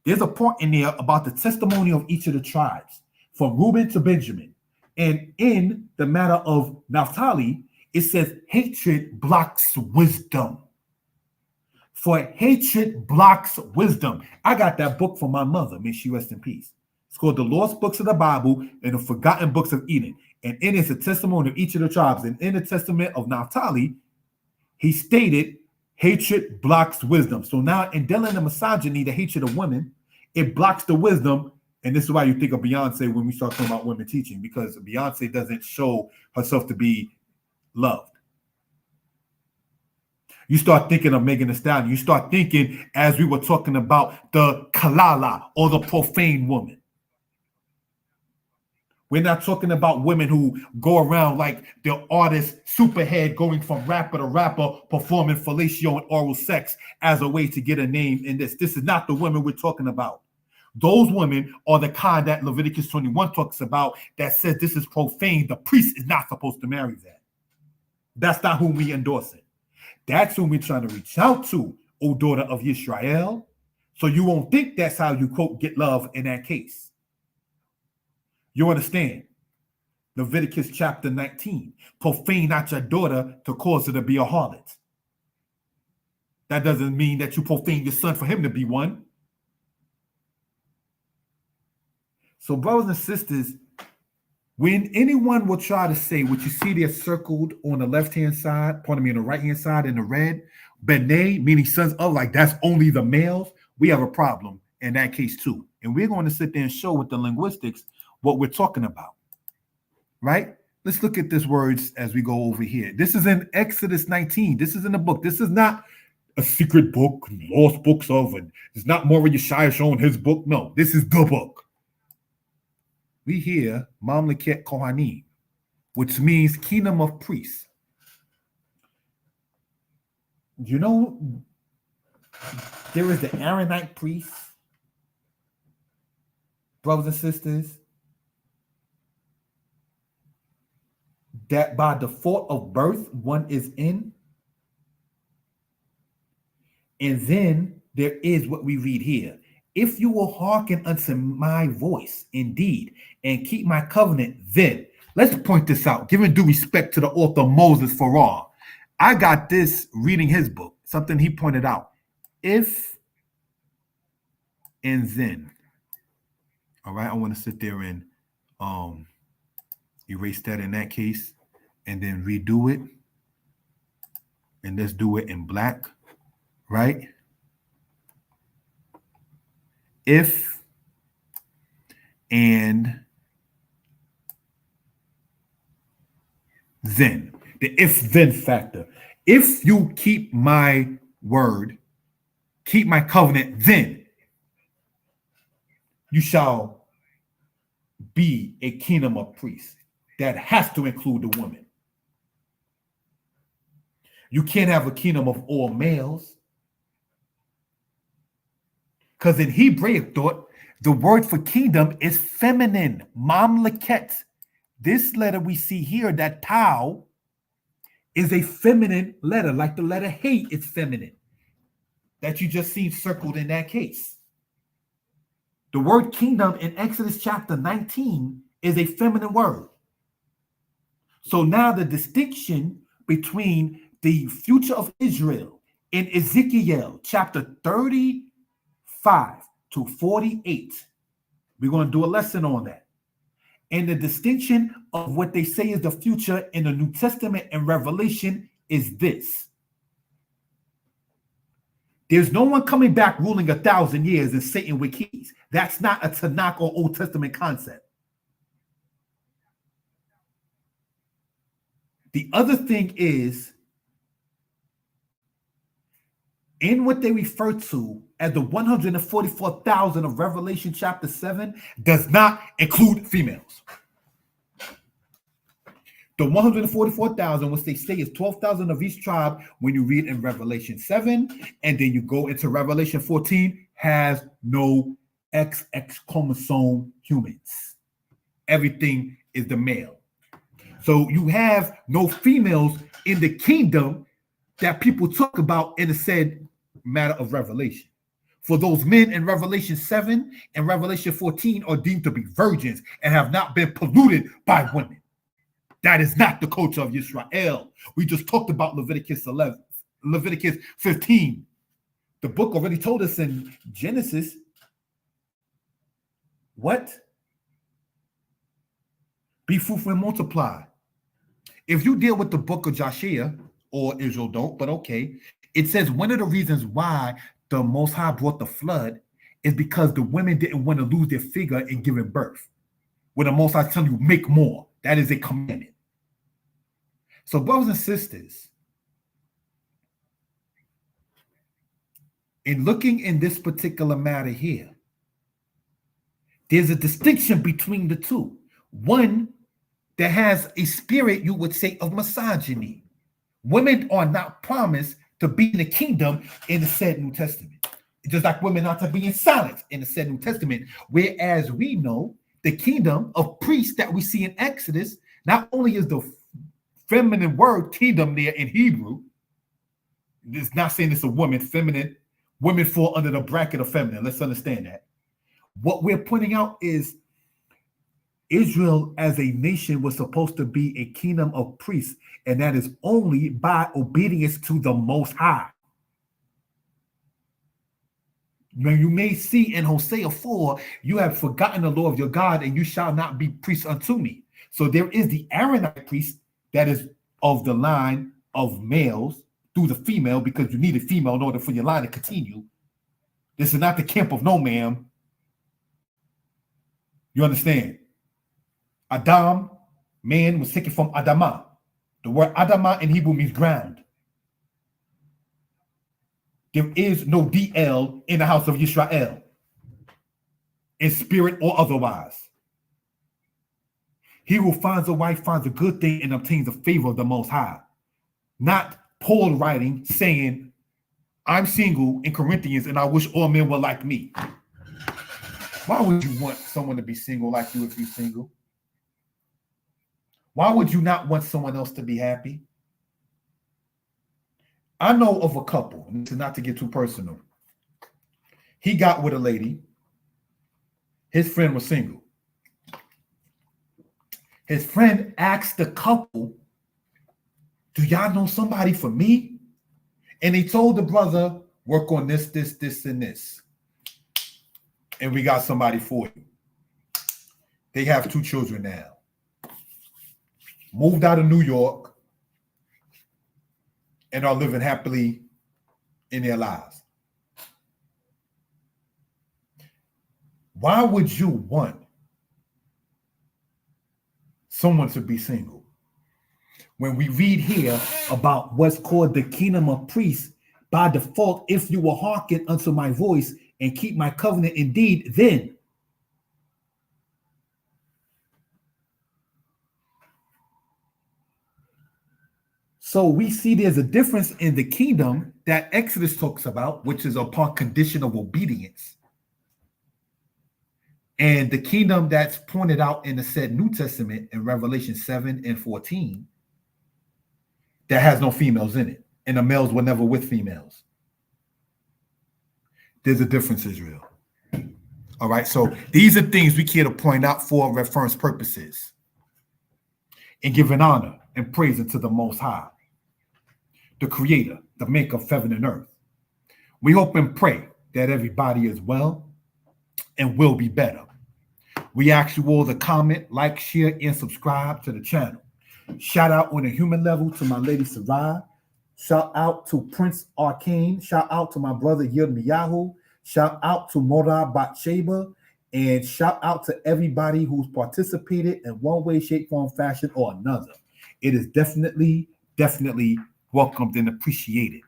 there's a part in there about the testimony of each of the tribes, from Reuben to Benjamin. And in the matter of Naphtali, it says hatred blocks wisdom. For hatred blocks wisdom. I got that book from my mother. May she rest in peace. It's called The Lost Books of the Bible and the Forgotten Books of Eden. And in it's a testimony of each of the tribes. And in the testament of Naphtali, he stated hatred blocks wisdom. So now in dealing with misogyny, the hatred of women, it blocks the wisdom. And this is why you think of Beyonce when we start talking about women teaching, because Beyonce doesn't show herself to be loved. You start thinking of Megan Thee Stallion. You start thinking, as we were talking about, the kalala or the profane woman. We're not talking about women who go around like the artist Superhead, going from rapper to rapper, performing fellatio and oral sex as a way to get a name in this. This is not the women we're talking about. Those women are the kind that Leviticus 21 talks about that says this is profane. The priest is not supposed to marry that. That's not whom we endorse it. That's whom we're trying to reach out to, O daughter of Israel. So you won't think that's how you, quote, get love in that case. You understand? Leviticus chapter 19. Profane not your daughter to cause her to be a harlot. That doesn't mean that you profane your son for him to be one. So brothers and sisters, when anyone will try to say what you see there circled on the left-hand side, pardon me, on the right-hand side in the red, B'nai, meaning sons of, like that's only the males, we have a problem in that case too. And we're going to sit there and show with the linguistics what we're talking about, right? Let's look at this words as we go over here. This is in Exodus 19. This is in the book. This is not a secret book, lost books of, and it's not Mori Yeshaya showing his book. No, this is the book. We hear Mamleket Kohanim, which means kingdom of priests. You know, there is the Aaronite priests, brothers and sisters, that by default of birth, one is in. And then there is what we read here. If you will hearken unto my voice, indeed, and keep my covenant, then, let's point this out, giving due respect to the author Moses for all. I got this reading his book, something he pointed out. If and then. All right, I want to sit there and erase that in that case, and then redo it. And let's do it in black, right? If and then, the if-then factor. If you keep my word, keep my covenant, then. you shall be a kingdom of priests. That has to include the women. You can't have a kingdom of all males. Because in Hebraic thought, the word for kingdom is feminine, mamleket. This letter we see here, that tau, is a feminine letter, like the letter hey is feminine, that you just seen circled in that case. The word kingdom in Exodus chapter 19 is a feminine word. So now the distinction between the future of Israel in Ezekiel chapter 35 to 48, we're going to do a lesson on that. And the distinction of what they say is the future in the New Testament and Revelation is this. There's no one coming back ruling 1,000 years and Satan with keys. That's not a Tanakh or Old Testament concept. The other thing is, in what they refer to as the 144,000 of Revelation chapter 7 does not include females. The 144,000, which they say is 12,000 of each tribe when you read in Revelation 7, and then you go into Revelation 14, has no XX chromosome humans. Everything is the male. So you have no females in the kingdom that people talk about in the said matter of Revelation. For those men in Revelation 7 and Revelation 14 are deemed to be virgins and have not been polluted by women. That is not the culture of Israel. We just talked about Leviticus 15. The book already told us in Genesis what? Be fruitful and multiply. If you deal with the book of Joshua, or Israel don't, but okay, it says one of the reasons why the Most High brought the flood is because the women didn't want to lose their figure in giving birth. When the Most High tells you make more, that is a commandment. So, brothers and sisters, in looking in this particular matter here, there's a distinction between the two. One that has a spirit, you would say, of misogyny. Women are not promised to be in the kingdom in the said New Testament. Just like women are to be in silence in the said New Testament. Whereas we know the kingdom of priests that we see in Exodus, not only is the feminine word kingdom there in Hebrew, it's not saying it's a woman, feminine, women fall under the bracket of feminine. Let's understand that. What we're pointing out is Israel as a nation was supposed to be a kingdom of priests, and that is only by obedience to the Most High. Now you may see in Hosea 4, you have forgotten the law of your God, and you shall not be priests unto me. So there is the Aaronite priest that is of the line of males through the female, because you need a female in order for your line to continue. This is not the camp of no ma'am. You understand? Adam, man, was taken from Adamah. The word Adamah in Hebrew means ground. There is no DL in the house of Israel, in spirit or otherwise. He who finds a wife finds a good thing and obtains the favor of the Most High. Not Paul writing saying, I'm single in Corinthians and I wish all men were like me. Why would you want someone to be single like you if you're single? Why would you not want someone else to be happy? I know of a couple, and this is not to get too personal. He got with a lady. His friend was single. His friend asked the couple, do y'all know somebody for me? And he told the brother, work on this, this, this, and this. And we got somebody for you. They have 2 children now. Moved out of New York and are living happily in their lives. Why would you want someone to be single? When we read here about what's called the kingdom of priests, by default, if you will hearken unto my voice and keep my covenant indeed, then So we see there's a difference in the kingdom that Exodus talks about, which is upon condition of obedience. And the kingdom that's pointed out in the said New Testament in Revelation 7 and 14 that has no females in it. And the males were never with females. There's a difference, Israel. All right, so these are things we care to point out for reference purposes and giving honor and praise unto the Most High, the Creator, the Maker of heaven and earth. We hope and pray that everybody is well and will be better. We ask you all to comment, like, share, and subscribe to the channel. Shout out on a human level to my lady Sarai. Shout out to Prince Arcane. Shout out to my brother Yirmiyahu. Shout out to Morad Batsheba. And shout out to everybody who's participated in one way, shape, form, fashion, or another. It is definitely welcomed and appreciated.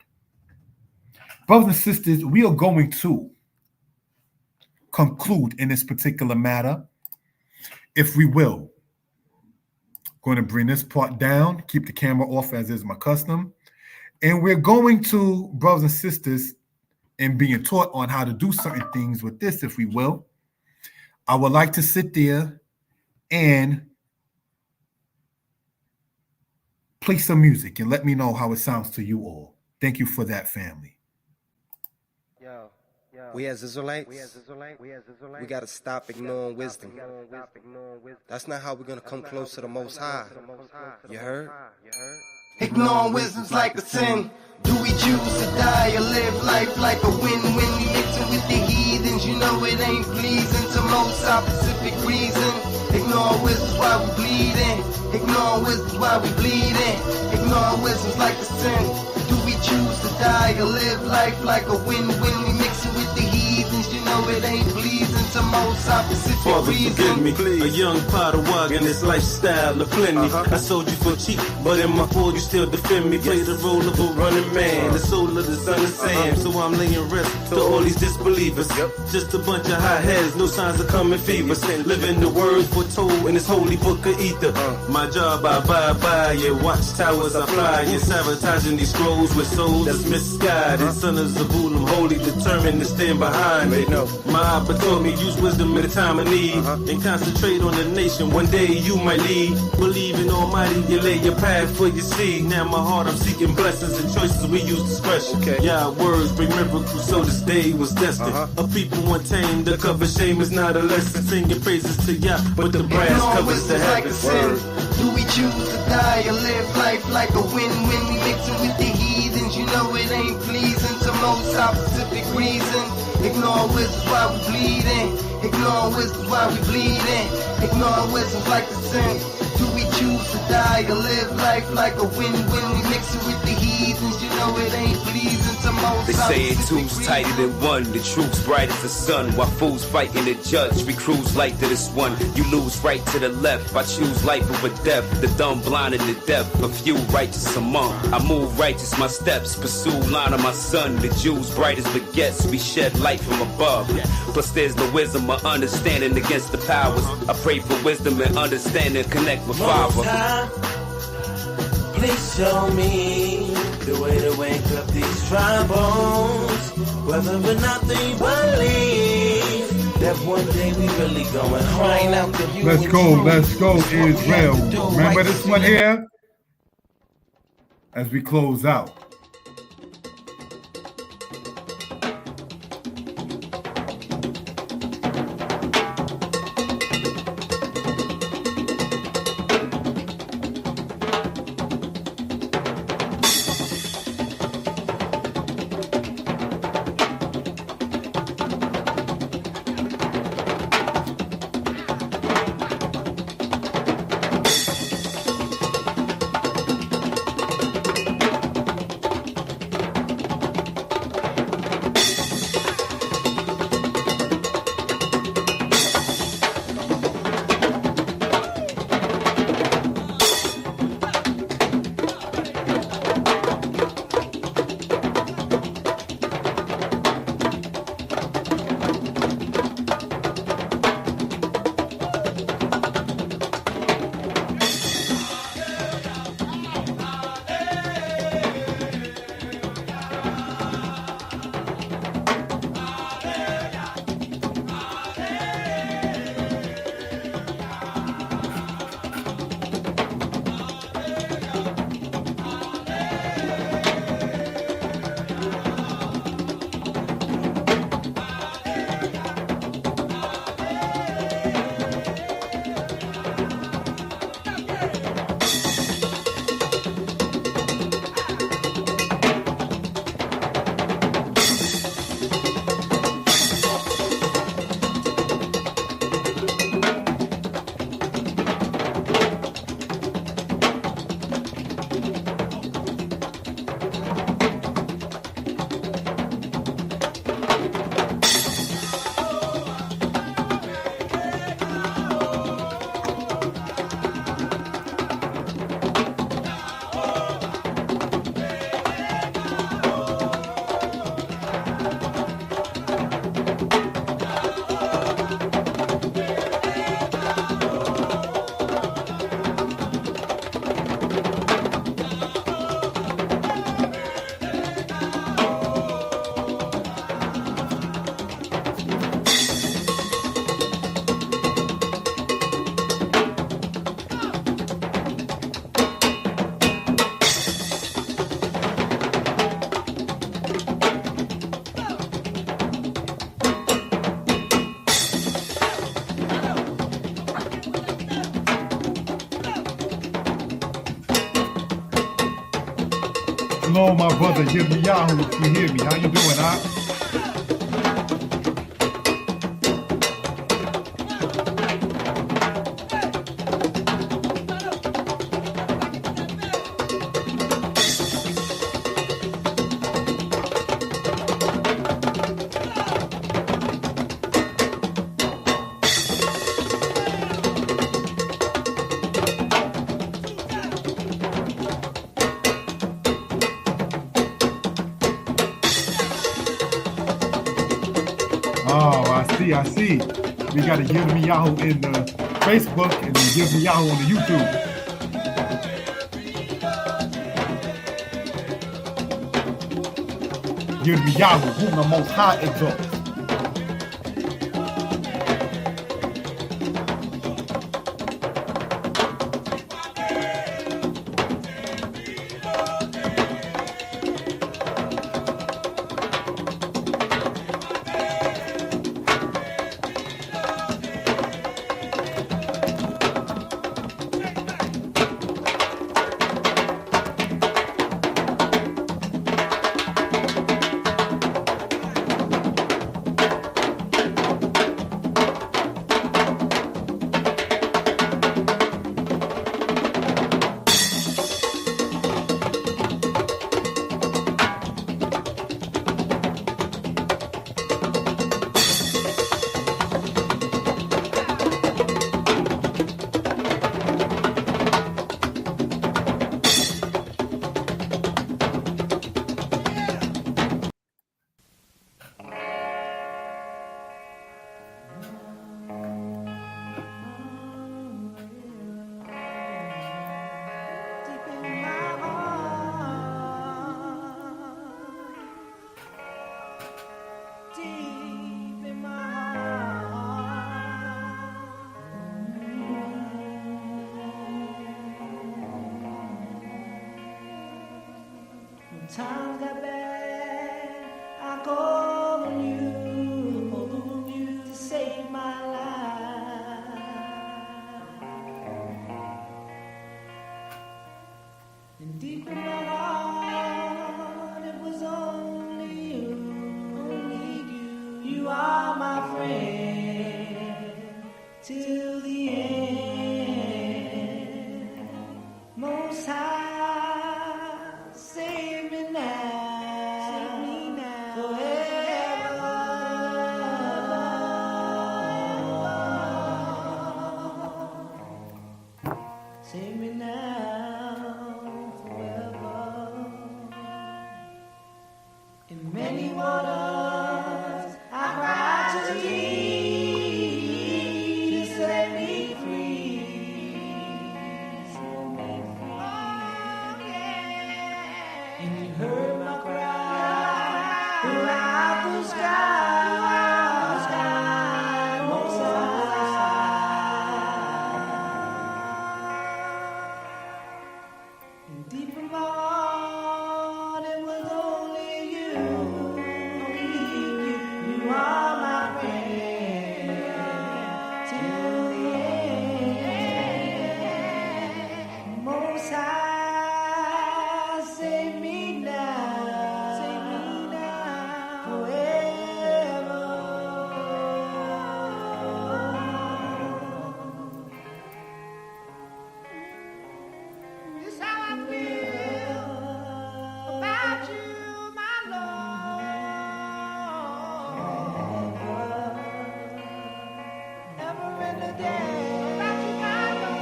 Brothers and sisters, we are going to conclude in this particular matter, if we will. Going to bring this part down, keep the camera off as is my custom. And we're going to, brothers and sisters, and being taught on how to do certain things with this, if we will. I would like to sit there and play some music and let me know how it sounds to you all. Thank you for that, family. We as Israelites, we got to stop ignoring wisdom. That's not how we're going to come close to the Most High. You heard? Ignoring wisdom's like a sin. Do we choose to die or live life like a win-win? We mixing with the heathens, you know it ain't pleasing to most our specific reason. Ignore wisdom's why we bleeding. Ignore wisdom's why we bleeding. Ignore wisdom's like a sin. Do we choose to die or live life like a win-win? We mixing with the heathens, you know it ain't pleasing to most our specific Father, reason. forgive me, a young Padawag in this lifestyle of plenty. I sold you for cheap, but in my fall you still defend me. Play the role of a running man, the soul of the son of Sam. So I'm laying rest to all these disbelievers. Just a bunch of hot heads, no signs of coming fevers. Living the words foretold in this holy book of ether. My job I abide by, yeah, watchtowers I fly. Yeah, sabotaging these scrolls with souls that's misguided. Son of Zabulam, holy, determined to stand behind me. My Abba taught me use wisdom at a time of need, and concentrate on the nation. One day you might lead. Believe in Almighty, you lay your path for your seed. Now my heart I'm seeking blessings and choices. We use discretion. Yeah, words bring miracles, so this day was destined. A people untamed, the cover shame is not a lesson. Singing praises to Yah, but the brass covers the heavens. Do we choose to die or live life like a win-win? We mixing with the heathens, you know it ain't pleasing to most our specific reason. Ignore wisdom's why we bleeding. Ignore wisdom's why we bleeding. Ignore wisdom's like a sin. Do we choose to die or live life like a win-win? We mixing with the heathens, you know it ain't pleasing to most. They say it two's tighter than one. The truth's bright as the sun. While fools fighting the judge, we cruise light to this one. You lose right to the left. I choose life over death. The dumb blind and the deaf. A few righteous among. I move righteous my steps. Pursue line of my son. The Jews bright as baguettes. We shed light from above. Plus there's no wisdom or understanding against the powers. I pray for wisdom and understanding. Connect with Father. Please show me the way to wake up these dry bones. Whether or not they believe that one day we really going home. Let's go, Israel. Remember this one here? As we close out. Shalom, my brother Yirmiyahu, if you hear me. How you doing, huh? Oh, I see. We got a Yirmiyahu in the Facebook and a Yirmiyahu on the YouTube. Yirmiyahu, whom the Most High exalts. Times got bad, I call on you to save my life. And deep in my heart, it was only you. You are my friend till the end. Most High. Save me now, forever. In many waters, I cry to thee to set me free. Oh, yeah. And you heard my cry throughout the sky. Deep in my heart, it was only you. You are my friend till the end. Most High, save me now, forever. This how I feel about you, my Lord. Ever in the day about you, my Lord.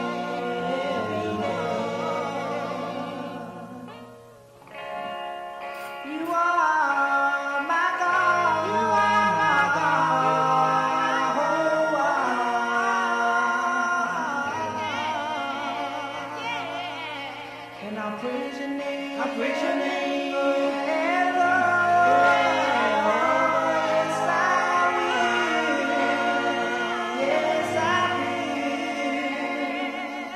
You are my God. You are my God. And I praise your name. I praise your name forever. Yes, I will. Yes, I will.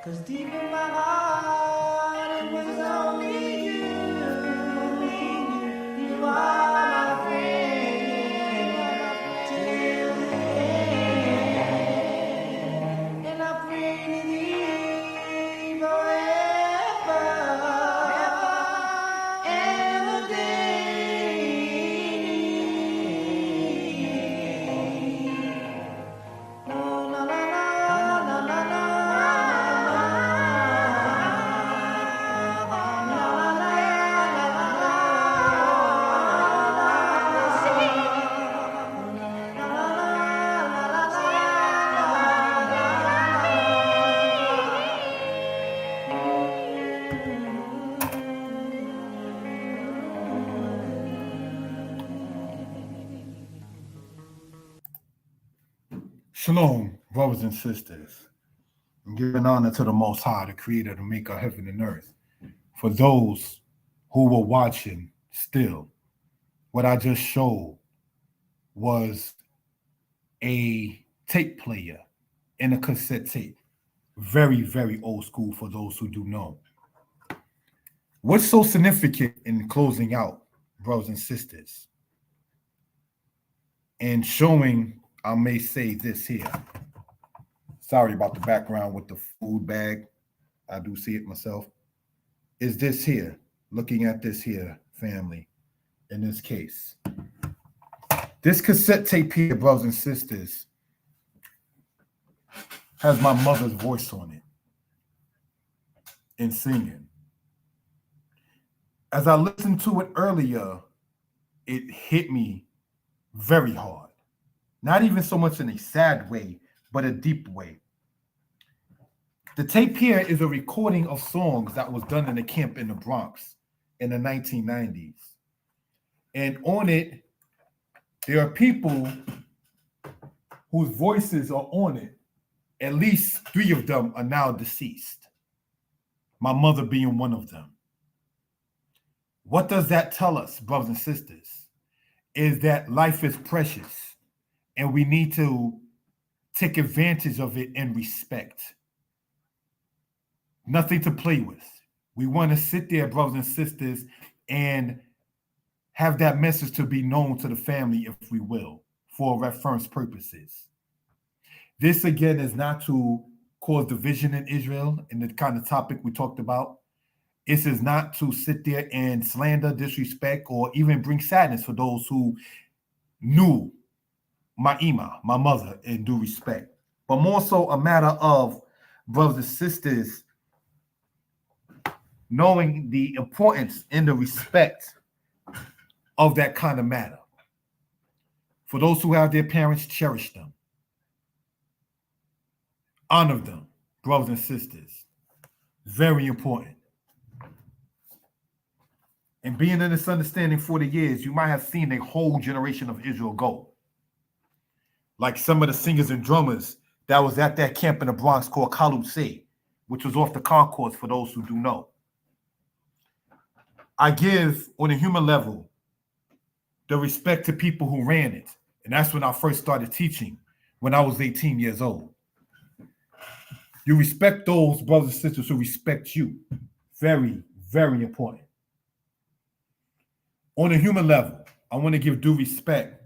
'Cause deep in my heart, it was only you. Shalom, brothers and sisters. I'm giving honor to the Most High, the Creator, the Maker of heaven and earth. For those who were watching still, what I just showed was a tape player and a cassette tape. Very, very old school for those who do know. What's so significant in closing out, brothers and sisters, and showing, I may say this here. Sorry about the background with the food bag. I do see it myself. Is this here, looking at this here, family, in this case. This cassette tape here, brothers and sisters, has my mother's voice on it in singing. As I listened to it earlier, it hit me very hard. Not even so much in a sad way, but a deep way. The tape here is a recording of songs that was done in a camp in the Bronx in the 1990s. And on it, there are people whose voices are on it. At least 3 of them are now deceased. My mother being one of them. What does that tell us, brothers and sisters? Is that life is precious and we need to take advantage of it and respect. Nothing to play with. We want to sit there, brothers and sisters, and have that message to be known to the family, if we will, for reference purposes. This, again, is not to cause division in Israel and the kind of topic we talked about. This is not to sit there and slander, disrespect, or even bring sadness for those who knew my Ima, my mother, in due respect. But more so a matter of, brothers and sisters, knowing the importance and the respect of that kind of matter. For those who have their parents, cherish them. Honor them, brothers and sisters. Very important. And being in this understanding 40 years, you might have seen a whole generation of Israel go. Like some of the singers and drummers that was at that camp in the Bronx called Kalub Se, which was off the concourse for those who do know. I give, on a human level, the respect to people who ran it. And that's when I first started teaching, when I was 18 years old. You respect those brothers and sisters who respect you. Very, very important. On a human level, I want to give due respect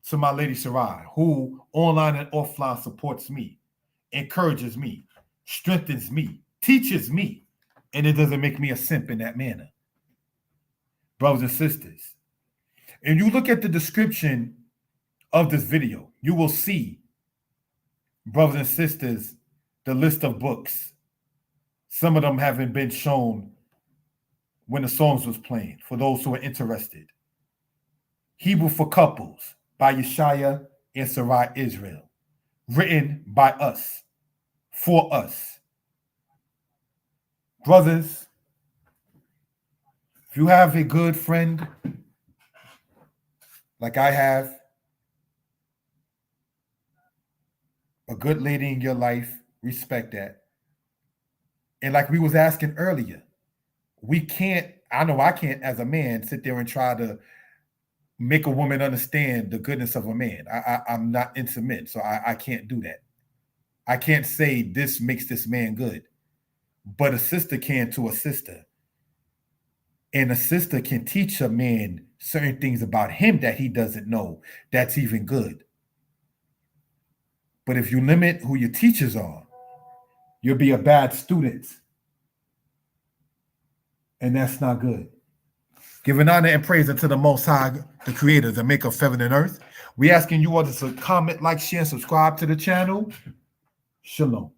to my lady Sarai, who online and offline supports me, encourages me, strengthens me, teaches me, and it doesn't make me a simp in that manner. Brothers and sisters, and you look at the description of this video, you will see, brothers and sisters, the list of books. Some of them haven't been shown when the songs was playing, for those who are interested. Hebrew for Couples by Yeshaya and Sarai Israel. Written by us, for us. Brothers, if you have a good friend, like I have, a good lady in your life, respect that. And like we was asking earlier, we can't, I know I can't as a man sit there and try to make a woman understand the goodness of a man. I'm not intimate, so I can't do that. I can't say this makes this man good, but a sister can to a sister. And a sister can teach a man certain things about him that he doesn't know that's even good. But if you limit who your teachers are, you'll be a bad student. And that's not good. Giving honor and praise unto the Most High, the Creator, the Maker of heaven and earth. We asking you all to comment, like, share, and subscribe to the channel. Shalom.